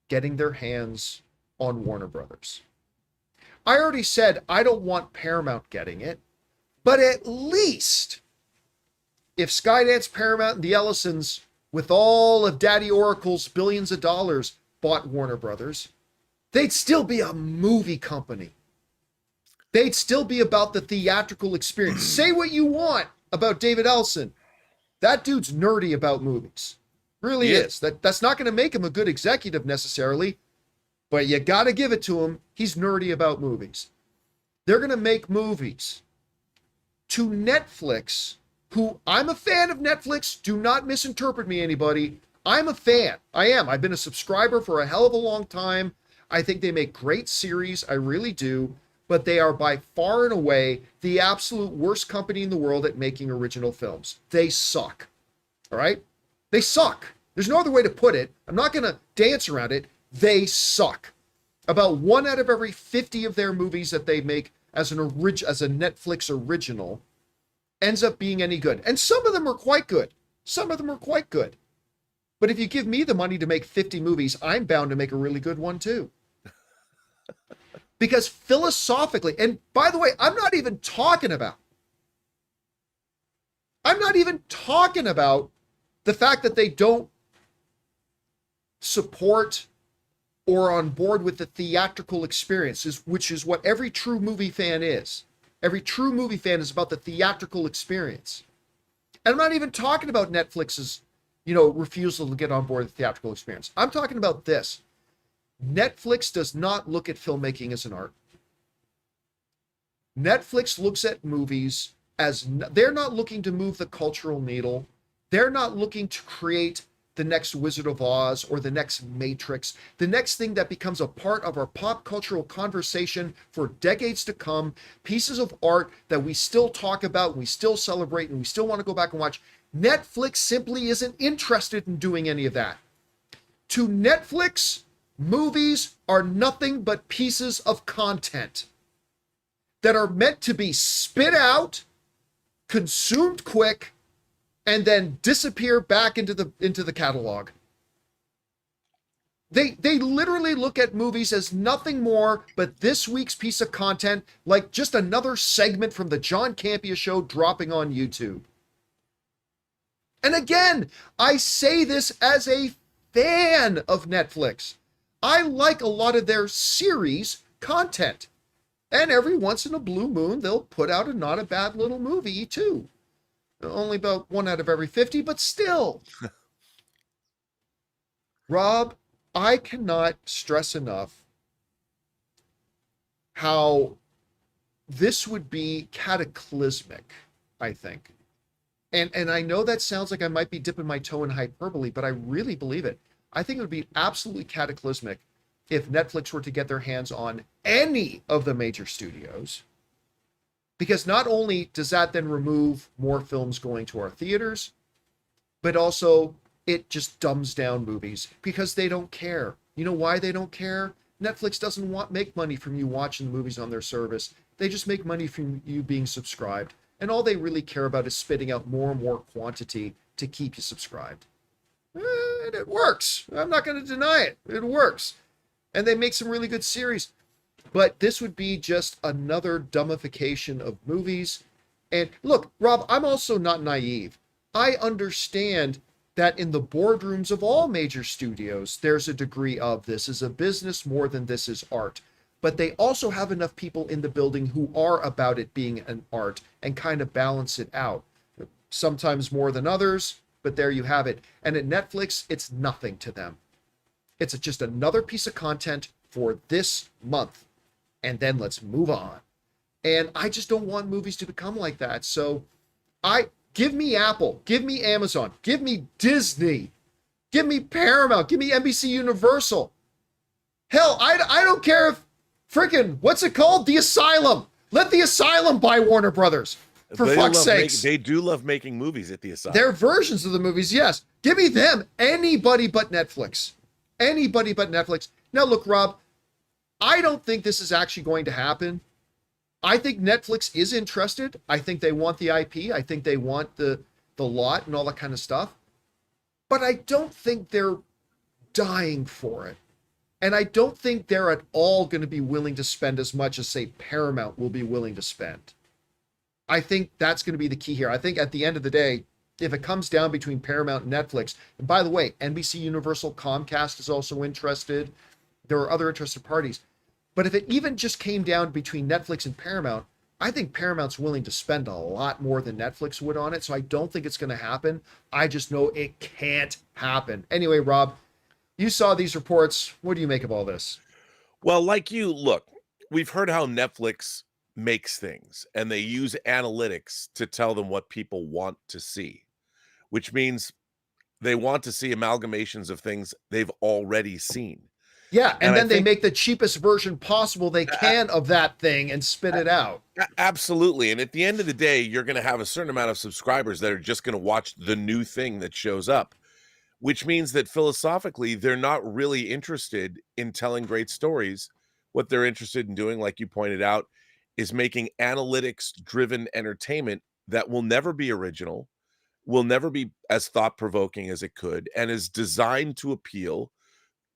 [SPEAKER 1] getting their hands on Warner Brothers. I already said I don't want Paramount getting it, but at least if Skydance, Paramount, and the Ellisons, with all of Daddy Oracle's billions of dollars, bought Warner Brothers, they'd still be a movie company. They'd still be about the theatrical experience. Say what you want about David Ellison. That dude's nerdy about movies. Really is. That's not going to make him a good executive necessarily, but you got to give it to him. He's nerdy about movies. They're going to make movies. To Netflix, who I'm a fan of Netflix, do not misinterpret me, anybody. I'm a fan. I am. I've been a subscriber for a hell of a long time. I think they make great series. I really do. But they are by far and away the absolute worst company in the world at making original films. They suck. All right? They suck. There's no other way to put it. I'm not going to dance around it. They suck. About 1 out of every 50 of their movies that they make as a Netflix original ends up being any good. And some of them are quite good. Some of them are quite good. But if you give me the money to make 50 movies, I'm bound to make a really good one too. Because philosophically, and by the way, I'm not even talking about the fact that they don't support or on board with the theatrical experiences, which is what every true movie fan is. Every true movie fan is about the theatrical experience. And I'm not even talking about Netflix's, refusal to get on board the theatrical experience. I'm talking about this. Netflix does not look at filmmaking as an art. Netflix looks at movies as, they're not looking to move the cultural needle. They're not looking to create the next Wizard of Oz or the next Matrix, the next thing that becomes a part of our pop cultural conversation for decades to come, pieces of art that we still talk about, we still celebrate, and we still want to go back and watch. Netflix simply isn't interested in doing any of that. To Netflix, movies are nothing but pieces of content that are meant to be spit out, consumed quick, and then disappear back into the catalog. They literally look at movies as nothing more but this week's piece of content, like just another segment from the John Campea Show dropping on YouTube. And again, I say this as a fan of Netflix. I like a lot of their series content. And every once in a blue moon, they'll put out a not a bad little movie too. Only about 1 out of every 50, but still. Rob, I cannot stress enough how this would be cataclysmic, I think. And I know that sounds like I might be dipping my toe in hyperbole, but I really believe it. I think it would be absolutely cataclysmic if Netflix were to get their hands on any of the major studios. Because not only does that then remove more films going to our theaters, but also it just dumbs down movies because they don't care. You know why they don't care? Netflix doesn't make money from you watching the movies on their service. They just make money from you being subscribed. And all they really care about is spitting out more and more quantity to keep you subscribed. And it works. I'm not going to deny it. It works. And they make some really good series. But this would be just another dumbification of movies. And look, Rob, I'm also not naive. I understand that in the boardrooms of all major studios, there's a degree of this is a business more than this is art. But they also have enough people in the building who are about it being an art and kind of balance it out. Sometimes more than others, but there you have it. And at Netflix, it's nothing to them. It's just another piece of content for this month. And then let's move on. And I just don't want movies to become like that. So give me Apple, give me Amazon, give me Disney, give me Paramount, give me NBC Universal. Hell, I don't care if freaking, what's it called? The Asylum. Let the Asylum buy Warner Brothers. For fuck's sakes.
[SPEAKER 2] They do love making movies at the Asylum.
[SPEAKER 1] Their versions of the movies, yes. Give me them. Anybody but Netflix. Anybody but Netflix. Now look, Rob, I don't think this is actually going to happen. I think Netflix is interested. I think they want the IP. I think they want the lot and all that kind of stuff. But I don't think they're dying for it. And I don't think they're at all going to be willing to spend as much as, say, Paramount will be willing to spend. I think that's going to be the key here. I think at the end of the day, if it comes down between Paramount and Netflix, and by the way, NBC Universal, Comcast is also interested. There are other interested parties. But if it even just came down between Netflix and Paramount, I think Paramount's willing to spend a lot more than Netflix would on it. So I don't think it's going to happen. I just know it can't happen. Anyway, Rob, you saw these reports. What do you make of all this?
[SPEAKER 2] Well, like you, look, we've heard how Netflix makes things and they use analytics to tell them what people want to see, which means they want to see amalgamations of things they've already seen.
[SPEAKER 1] Yeah, and then they make the cheapest version possible they can of that thing and spit it out.
[SPEAKER 2] Absolutely. And at the end of the day, you're going to have a certain amount of subscribers that are just going to watch the new thing that shows up, which means that philosophically, they're not really interested in telling great stories. What they're interested in doing, like you pointed out, is making analytics-driven entertainment that will never be original, will never be as thought-provoking as it could, and is designed to appeal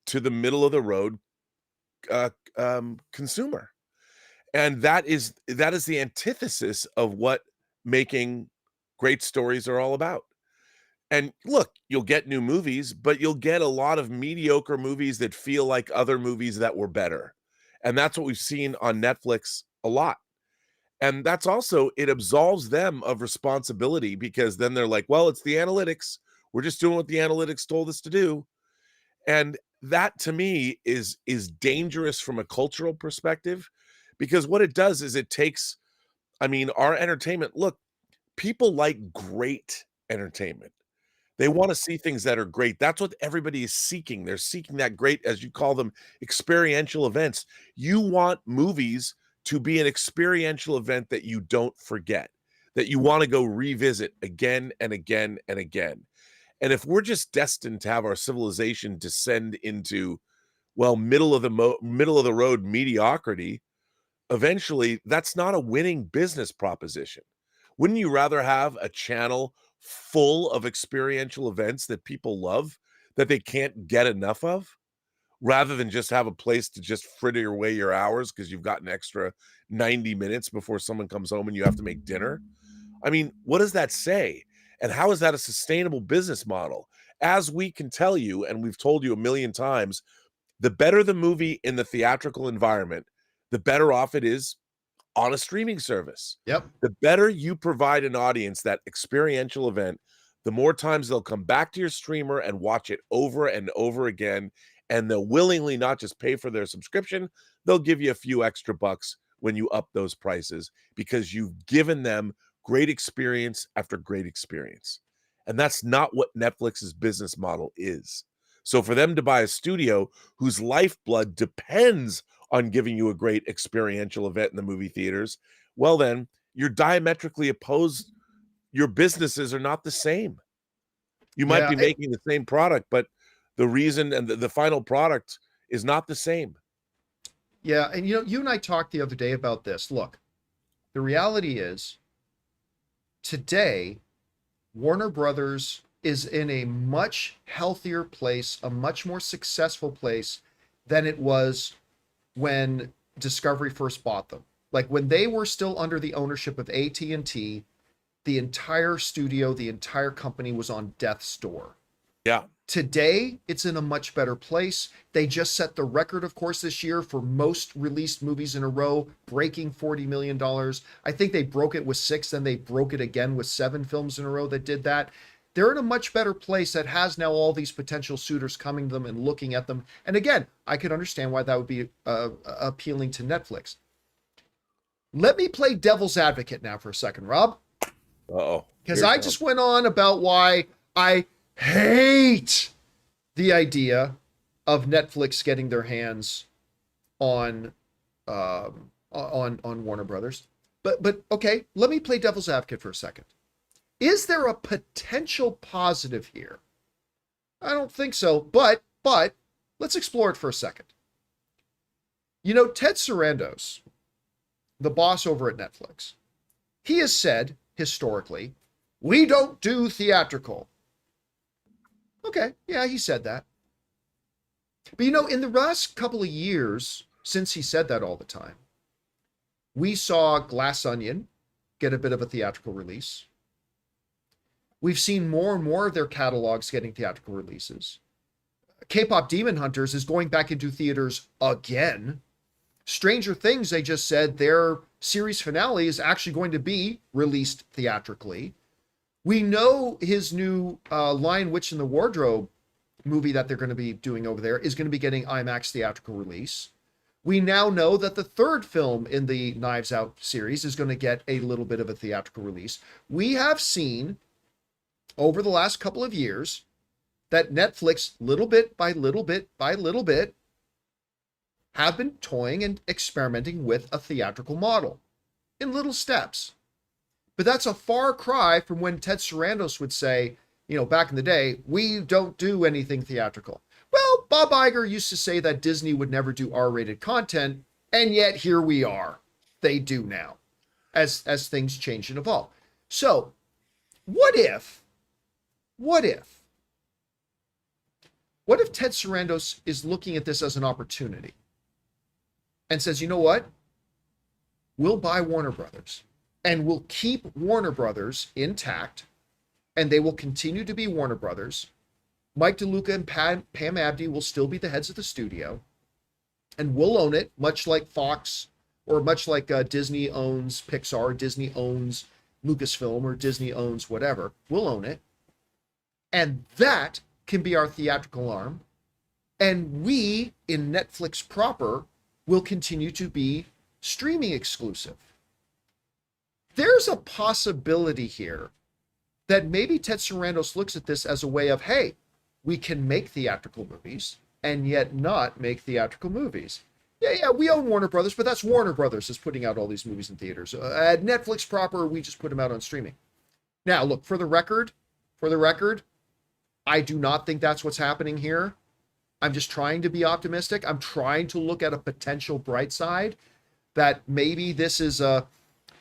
[SPEAKER 2] to the middle of the road consumer. And that is the antithesis of what making great stories are all about. And look, you'll get new movies, but you'll get a lot of mediocre movies that feel like other movies that were better. And that's what we've seen on Netflix a lot. And that's also, it absolves them of responsibility because then they're like, well, it's the analytics. We're just doing what the analytics told us to do. And that to me is dangerous from a cultural perspective, because what it does is it takes, I mean, our entertainment. Look, people like great entertainment. They want to see things that are great. That's what everybody is seeking. They're seeking that great, as you call them, experiential events. You want movies to be an experiential event that you don't forget, that you want to go revisit again and again and again. And if we're just destined to have our civilization descend into, well, middle of the road mediocrity, eventually that's not a winning business proposition. Wouldn't you rather have a channel full of experiential events that people love, that they can't get enough of, rather than just have a place to just fritter away your hours because you've got an extra 90 minutes before someone comes home and you have to make dinner? I mean, what does that say? And how is that a sustainable business model? As we can tell you, and we've told you a million times, the better the movie in the theatrical environment, the better off it is on a streaming service.
[SPEAKER 1] Yep.
[SPEAKER 2] The better you provide an audience that experiential event, the more times they'll come back to your streamer and watch it over and over again. And they'll willingly not just pay for their subscription, they'll give you a few extra bucks when you up those prices because you've given them great experience after great experience. And that's not what Netflix's business model is. So for them to buy a studio whose lifeblood depends on giving you a great experiential event in the movie theaters, well then, you're diametrically opposed. Your businesses are not the same. You might be making the same product, but the reason and the final product is not the same.
[SPEAKER 1] Yeah, and you and I talked the other day about this. Look, the reality is, today, Warner Brothers is in a much healthier place, a much more successful place than it was when Discovery first bought them. Like when they were still under the ownership of AT&T, the entire studio, the entire company was on death's door.
[SPEAKER 2] Yeah.
[SPEAKER 1] Today, it's in a much better place. They just set the record, of course, this year for most released movies in a row, breaking $40 million. I think they broke it with 6, then they broke it again with 7 films in a row that did that. They're in a much better place that has now all these potential suitors coming to them and looking at them. And again, I could understand why that would be appealing to Netflix. Let me play devil's advocate now for a second, Rob.
[SPEAKER 2] Uh-oh.
[SPEAKER 1] Because I just went on about why I hate the idea of Netflix getting their hands on Warner Brothers. But okay, let me play devil's advocate for a second. Is there a potential positive here? I don't think so, but let's explore it for a second. You know, Ted Sarandos, the boss over at Netflix, he has said historically, we don't do theatrical. Okay, yeah, he said that. But you know, in the last couple of years, since he said that all the time, we saw Glass Onion get a bit of a theatrical release. We've seen more and more of their catalogs getting theatrical releases. K-Pop Demon Hunters is going back into theaters again. Stranger Things, they just said their series finale is actually going to be released theatrically. We know his new Lion, Witch, and the Wardrobe movie that they're going to be doing over there is going to be getting IMAX theatrical release. We now know that the third film in the Knives Out series is going to get a little bit of a theatrical release. We have seen over the last couple of years that Netflix, little bit by little bit by little bit, have been toying and experimenting with a theatrical model in little steps. But that's a far cry from when Ted Sarandos would say, you know, back in the day, we don't do anything theatrical. Well, Bob Iger used to say that Disney would never do R-rated content, and yet here we are. They do now, as things change and evolve. So, what if Ted Sarandos is looking at this as an opportunity and says, you know what? We'll buy Warner Brothers and we'll keep Warner Brothers intact and they will continue to be Warner Brothers. Mike DeLuca and Pam Abdi will still be the heads of the studio and we'll own it, much like Fox or much like Disney owns Pixar, Disney owns Lucasfilm, or Disney owns whatever. We'll own it. And that can be our theatrical arm. And we, in Netflix proper, will continue to be streaming exclusive. There's a possibility here that maybe Ted Sarandos looks at this as a way of, hey, we can make theatrical movies and yet not make theatrical movies. Yeah, we own Warner Brothers, but that's Warner Brothers is putting out all these movies in theaters. At Netflix proper, we just put them out on streaming. Now, look, for the record, I do not think that's what's happening here. I'm just trying to be optimistic. I'm trying to look at a potential bright side that maybe this is a,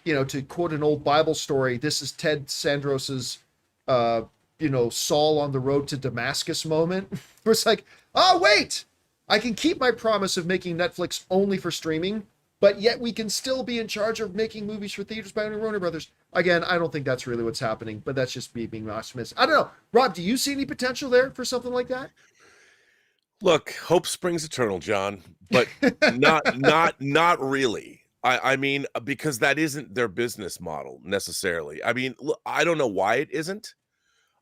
[SPEAKER 1] you know, to quote an old Bible story, this is Ted Sandros's, Saul on the road to Damascus moment. Where it's like, oh, wait, I can keep my promise of making Netflix only for streaming, but yet we can still be in charge of making movies for theaters by Warner Brothers. Again, I don't think that's really what's happening, but that's just me being optimistic. I don't know. Rob, do you see any potential there for something like that?
[SPEAKER 2] Look, hope springs eternal, John, but not really. I mean, because that isn't their business model necessarily. I mean, look, I don't know why it isn't.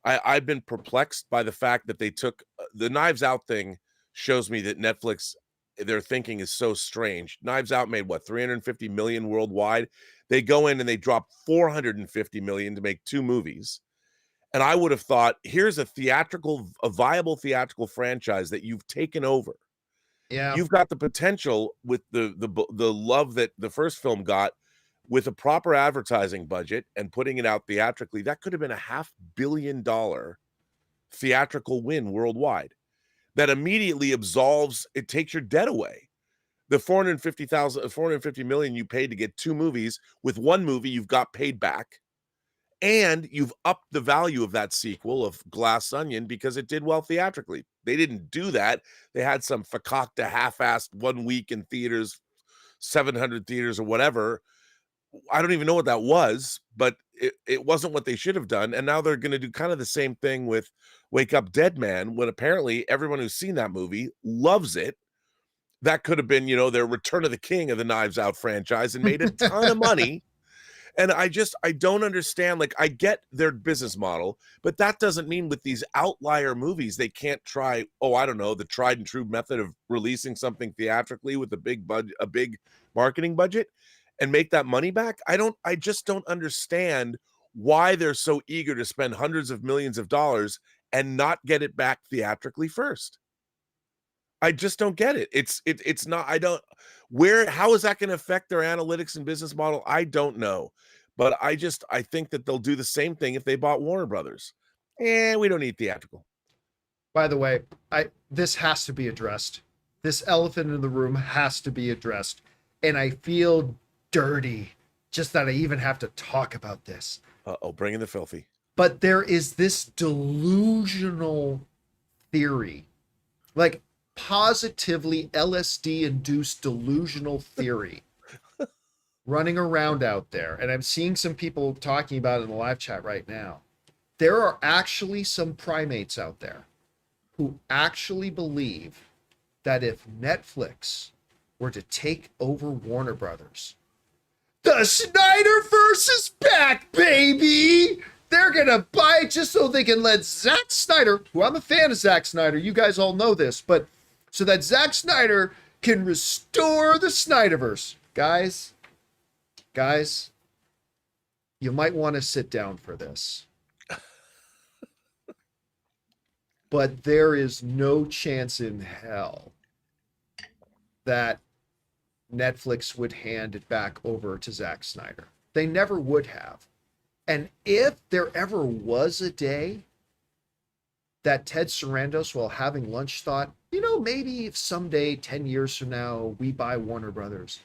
[SPEAKER 2] I've been perplexed by the fact that they took the Knives Out thing. Shows me that Netflix, their thinking is so strange. Knives Out made what, 350 million worldwide. They go in and they drop 450 million to make 2 movies. And I would have thought, here's a viable theatrical franchise that you've taken over.
[SPEAKER 1] Yeah.
[SPEAKER 2] You've got the potential with the love that the first film got with a proper advertising budget and putting it out theatrically. That could have been a $500 million theatrical win worldwide. That immediately absolves, it takes your debt away. The 450 million you paid to get 2 movies, with 1 movie you've got paid back, and you've upped the value of that sequel of Glass Onion because it did well theatrically. They didn't do that. They had some fakakta half-assed 1 week in theaters 700 theaters or whatever. I don't even know what that was, but it wasn't what they should have done. And now they're going to do kind of the same thing with Wake Up Dead Man, when apparently everyone who's seen that movie loves it. That could have been, their Return of the King of the Knives Out franchise and made a ton of money. And I don't understand. Like, I get their business model, but that doesn't mean with these outlier movies, they can't try, I don't know, the tried and true method of releasing something theatrically with a big marketing budget and make that money back. I just don't understand why they're so eager to spend hundreds of millions of dollars and not get it back theatrically first. I just don't get it. It's not, how is that going to affect their analytics and business model? I don't know. But I think that they'll do the same thing if they bought Warner Brothers. We don't need theatrical.
[SPEAKER 1] By the way, this has to be addressed. This elephant in the room has to be addressed. And I feel dirty just that I even have to talk about this.
[SPEAKER 2] Bring in the filthy.
[SPEAKER 1] But there is this delusional theory, like positively LSD-induced delusional theory running around out there. And I'm seeing some people talking about it in the live chat right now. There are actually some primates out there who actually believe that if Netflix were to take over Warner Brothers, the Snyderverse is back, baby! They're gonna buy it just so they can let Zack Snyder, who I'm a fan of Zack Snyder, you guys all know this, but so that Zack Snyder can restore the Snyderverse. Guys, you might want to sit down for this. But there is no chance in hell that Netflix would hand it back over to Zack Snyder. They never would have. And if there ever was a day that Ted Sarandos, while having lunch, thought, maybe if someday, 10 years from now, we buy Warner Brothers,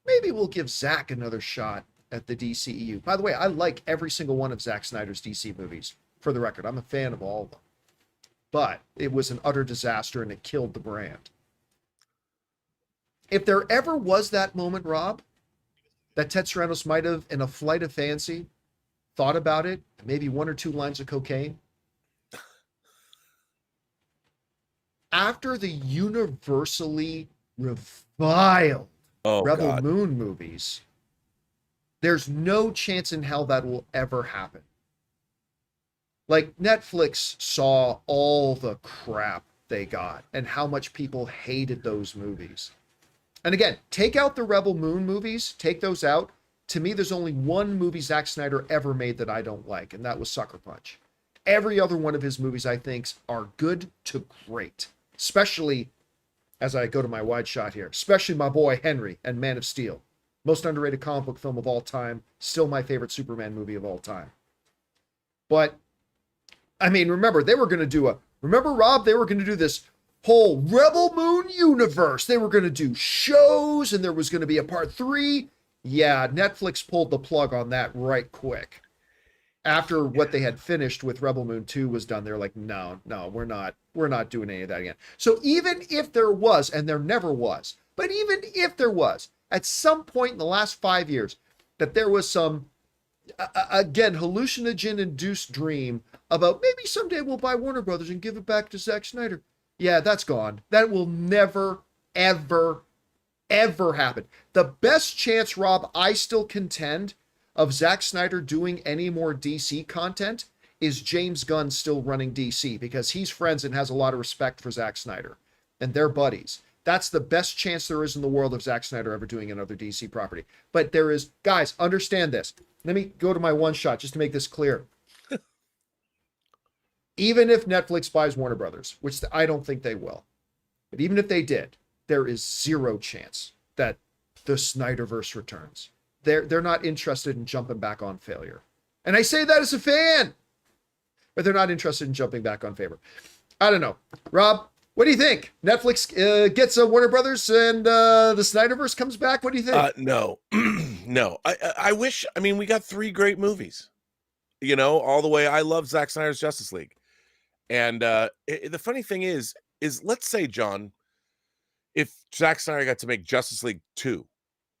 [SPEAKER 1] maybe we'll give Zack another shot at the DCEU. By the way, I like every single one of Zack Snyder's DC movies. For the record, I'm a fan of all of them. But it was an utter disaster and it killed the brand. If there ever was that moment, Rob, that Ted Sarandos might have, in a flight of fancy, thought about it, maybe 1 or 2 lines of cocaine, after the universally reviled Rebel Moon movies, there's no chance in hell that will ever happen. Like, Netflix saw all the crap they got and how much people hated those movies. And again, take out the Rebel Moon movies, take those out. To me, there's only one movie Zack Snyder ever made that I don't like, and that was Sucker Punch. Every other one of his movies, I think, are good to great. Especially, as I go to my wide shot here, especially my boy Henry and Man of Steel. Most underrated comic book film of all time. Still my favorite Superman movie of all time. But, I mean, remember, they were going to do Rob, they were going to do this whole Rebel Moon universe. They were going to do shows, and there was going to be a part 3. Yeah, Netflix pulled the plug on that right quick. After what they had finished with Rebel Moon 2 was done, they're like, no, we're not doing any of that again. So even if there was, and there never was, but even if there was, at some point in the last 5 years, that there was some, again, hallucinogen-induced dream about maybe someday we'll buy Warner Brothers and give it back to Zack Snyder. Yeah, that's gone. That will never, ever, ever happen. The best chance, Rob, I still contend, of Zack Snyder doing any more DC content is James Gunn still running DC, because he's friends and has a lot of respect for Zack Snyder, and they're buddies. That's the best chance there is in the world of Zack Snyder ever doing another DC property. But there is, guys, understand this. Let me go to my one shot just to make this clear. Even if Netflix buys Warner Brothers, which I don't think they will, but even if they did, there is zero chance that the Snyderverse returns. They're not interested in jumping back on failure. And I say that as a fan, but they're not interested in jumping back on favor. I don't know. Rob, what do you think? Netflix gets Warner Brothers and the Snyderverse comes back? What do you think?
[SPEAKER 2] No, no. I wish, we got 3 great movies, all the way. I love Zack Snyder's Justice League. And the funny thing is let's say, John, if Zack Snyder got to make Justice League 2,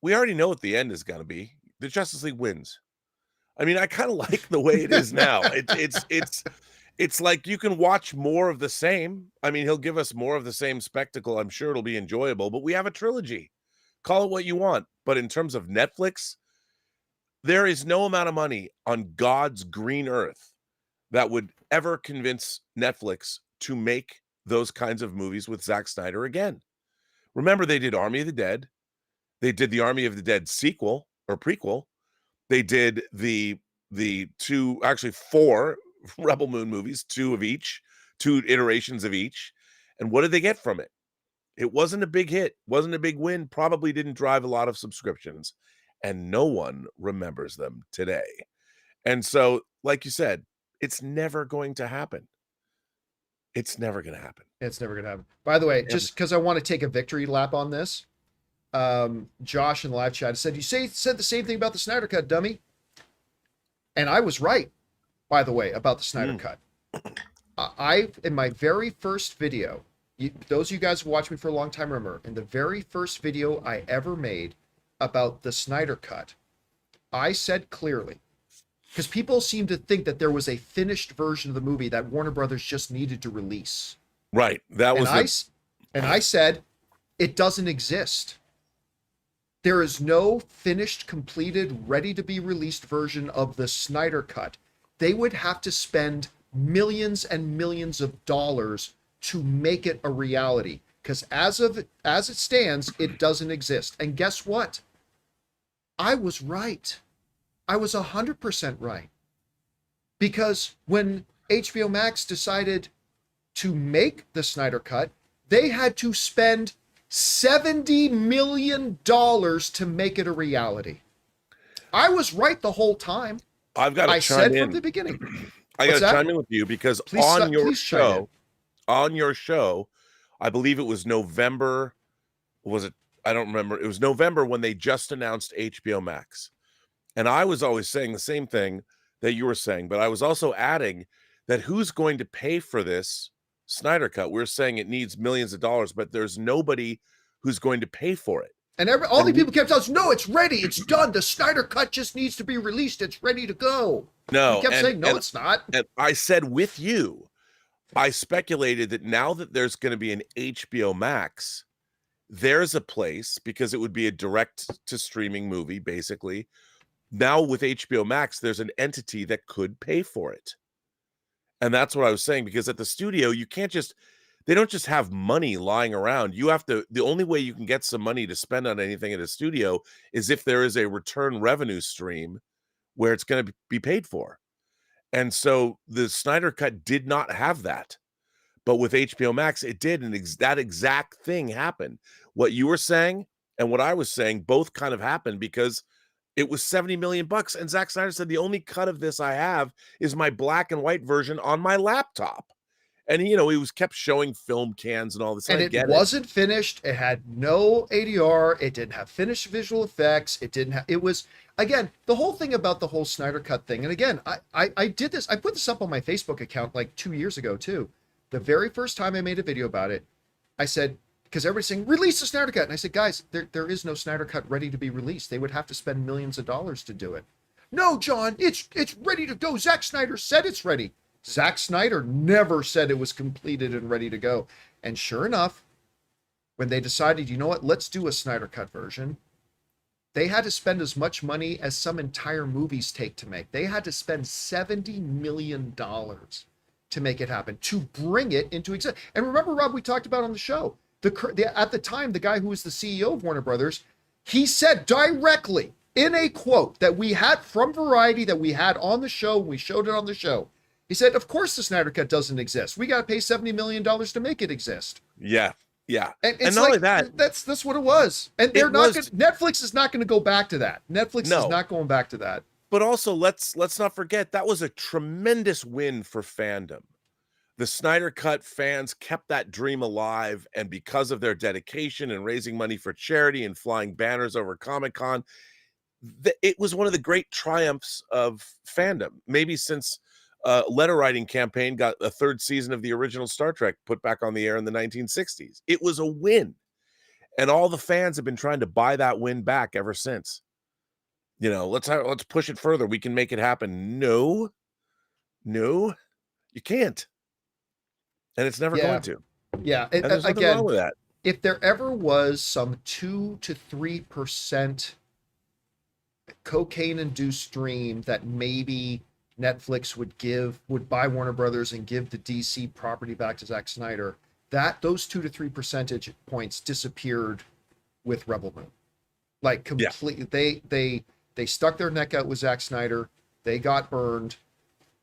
[SPEAKER 2] we already know what the end is going to be. The Justice League wins. I mean, I kind of like the way it is now. It's like you can watch more of the same. I mean, he'll give us more of the same spectacle. I'm sure it'll be enjoyable, but we have a trilogy. Call it what you want. But in terms of Netflix, there is no amount of money on God's green earth that would ever convince Netflix to make those kinds of movies with Zack Snyder again. Remember, they did Army of the Dead. They did the Army of the Dead sequel or prequel. They did the two, actually 4 Rebel Moon movies, 2 of each, 2 iterations of each. And what did they get from it? It wasn't a big hit, wasn't a big win, probably didn't drive a lot of subscriptions, and no one remembers them today. And so, like you said, it's never going to happen. It's never going to happen.
[SPEAKER 1] It's never going to happen. By the way, just because I want to take a victory lap on this, Josh in the live chat said, said the same thing about the Snyder Cut, dummy. And I was right, by the way, about the Snyder Cut. In my very first video, those of you guys who watched me for a long time remember, in the very first video I ever made about the Snyder Cut, I said clearly, because people seem to think that there was a finished version of the movie that Warner Brothers just needed to release.
[SPEAKER 2] Right. That was
[SPEAKER 1] and I said, it doesn't exist. There is no finished, completed, ready-to-be-released version of the Snyder Cut. They would have to spend millions and millions of dollars to make it a reality. Because as it stands, it doesn't exist. And guess what? I was right. I was 100% right. Because when HBO Max decided to make the Snyder Cut, they had to spend $70 million to make it a reality. I was right the whole time.
[SPEAKER 2] I've got to
[SPEAKER 1] I
[SPEAKER 2] chime
[SPEAKER 1] said
[SPEAKER 2] in
[SPEAKER 1] from the beginning.
[SPEAKER 2] I got to chime in with you because on your show, I believe it was November. Was it? I don't remember. It was November when they just announced HBO Max. And I was always saying the same thing that you were saying, but I was also adding that who's going to pay for this Snyder Cut? We're saying it needs millions of dollars, but there's nobody who's going to pay for it.
[SPEAKER 1] And all the people kept telling us, no, it's ready. It's done. The Snyder Cut just needs to be released. It's ready to go.
[SPEAKER 2] No.
[SPEAKER 1] We kept saying, no, it's not.
[SPEAKER 2] And I said with you, I speculated that now that there's going to be an HBO Max, there's a place, because it would be a direct-to-streaming movie, basically. Now with HBO Max, there's an entity that could pay for it. And that's what I was saying, because at the studio, you can't just, they don't just have money lying around. You have to, the only way you can get some money to spend on anything at a studio is if there is a return revenue stream where it's going to be paid for. And so the Snyder Cut did not have that. But with HBO Max, it did. And that exact thing happened. What you were saying and what I was saying both kind of happened because it was $70 million. And Zack Snyder said, the only cut of this I have is my black and white version on my laptop. And, he was kept showing film cans and all this.
[SPEAKER 1] And it wasn't finished. It had no ADR. It didn't have finished visual effects. It was, again, the whole thing about the whole Snyder Cut thing. And again, I did this. I put this up on my Facebook account like 2 years ago too. The very first time I made a video about it, I said, because everybody's saying, release the Snyder Cut. And I said, guys, there is no Snyder Cut ready to be released. They would have to spend millions of dollars to do it. No, John, it's ready to go. Zack Snyder said it's ready. Zack Snyder never said it was completed and ready to go. And sure enough, when they decided, you know what, let's do a Snyder Cut version, they had to spend as much money as some entire movies take to make. They had to spend $70 million to make it happen, to bring it into existence. And remember, Rob, we talked about on the show, at the time, the guy who was the CEO of Warner Brothers, he said directly in a quote that we had from Variety that we had on the show, we showed it on the show. He said, of course the Snyder Cut doesn't exist. We got to pay $70 million to make it exist.
[SPEAKER 2] Yeah. Yeah.
[SPEAKER 1] And it's
[SPEAKER 2] not only that,
[SPEAKER 1] that's what it was. And Netflix is not going to go back to that. Netflix is not going back to that.
[SPEAKER 2] But also let's not forget that was a tremendous win for fandom. The Snyder Cut fans kept that dream alive, and because of their dedication and raising money for charity and flying banners over Comic-Con, it was one of the great triumphs of fandom. Maybe since Letter Writing Campaign got a 3rd season of the original Star Trek put back on the air in the 1960s. It was a win. And all the fans have been trying to buy that win back ever since. Let's push it further. We can make it happen. No, you can't. And it's never going to.
[SPEAKER 1] Yeah.
[SPEAKER 2] And there's nothing wrong with that.
[SPEAKER 1] If there ever was some 2 to 3% cocaine-induced dream that maybe Netflix would buy Warner Brothers and give the DC property back to Zack Snyder, those 2 to 3 percentage points disappeared with Rebel Moon. Like completely, they stuck their neck out with Zack Snyder. They got burned.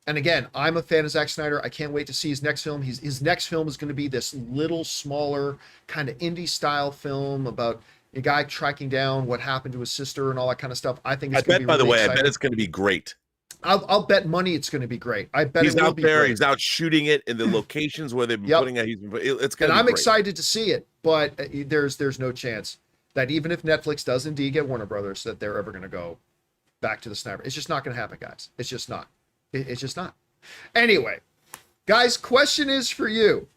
[SPEAKER 1] And again, I'm a fan of Zack Snyder. I can't wait to see his next film. His next film is going to be this little smaller kind of indie style film about a guy tracking down what happened to his sister and all that kind of stuff. I think it's going to be
[SPEAKER 2] by the
[SPEAKER 1] really
[SPEAKER 2] way,
[SPEAKER 1] exciting.
[SPEAKER 2] I bet it's going to be great.
[SPEAKER 1] I'll bet money it's going to be great. I bet
[SPEAKER 2] he's
[SPEAKER 1] it will
[SPEAKER 2] out
[SPEAKER 1] be
[SPEAKER 2] there.
[SPEAKER 1] great.
[SPEAKER 2] He's out shooting it in the locations where they've been putting it. It's going to be
[SPEAKER 1] I'm
[SPEAKER 2] great.
[SPEAKER 1] excited to see it, but there's no chance that even if Netflix does indeed get Warner Brothers, that they're ever going to go back to the Snyder. It's just not going to happen, guys. It's just not. It's just not. Anyway, guys, question is for you.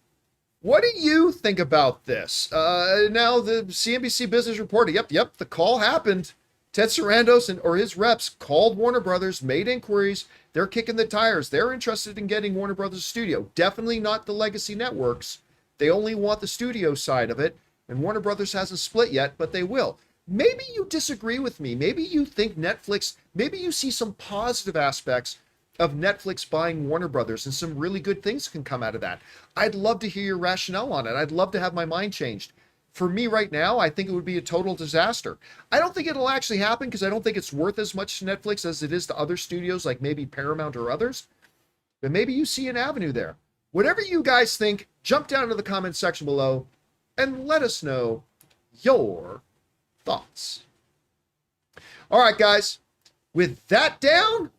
[SPEAKER 1] What do you think about this? Now, the CNBC Business reported, yep, the call happened. Ted Sarandos or his reps called Warner Brothers, made inquiries. They're kicking the tires. They're interested in getting Warner Brothers studio. Definitely not the legacy networks. They only want the studio side of it. And Warner Brothers hasn't split yet, but they will. Maybe you disagree with me. Maybe you think Netflix, maybe you see some positive aspects of Netflix buying Warner Brothers and some really good things can come out of that. I'd love to hear your rationale on it. I'd love to have my mind changed. For me right now, I think it would be a total disaster. I don't think it'll actually happen because I don't think it's worth as much to Netflix as it is to other studios like maybe Paramount or others. But maybe you see an avenue there. Whatever you guys think, jump down to the comment section below and let us know your thoughts. All right, guys, with that down,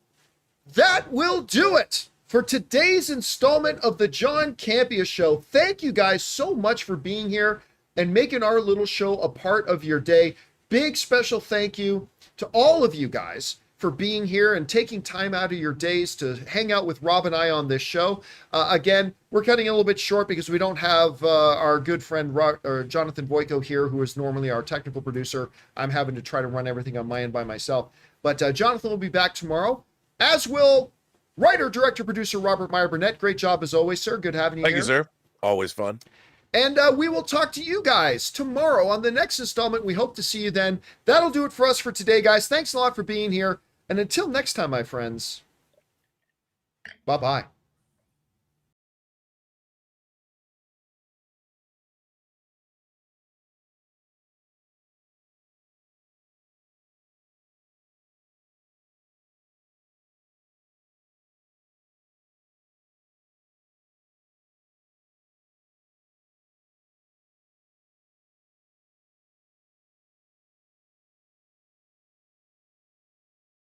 [SPEAKER 1] that will do it for today's installment of the John Campea Show. Thank you guys so much for being here and making our little show a part of your day. Big special thank you to all of you guys for being here and taking time out of your days to hang out with Rob and I on this show. Again, we're cutting a little bit short because we don't have our good friend Jonathan Boyko here, who is normally our technical producer. I'm having to try to run everything on my end by myself. But Jonathan will be back tomorrow, as will writer, director, producer Robert Meyer Burnett. Great job as always, sir. Good having you here.
[SPEAKER 2] Thank you, sir. Always fun.
[SPEAKER 1] And we will talk to you guys tomorrow on the next installment. We hope to see you then. That'll do it for us for today, guys. Thanks a lot for being here. And until next time, my friends, bye-bye.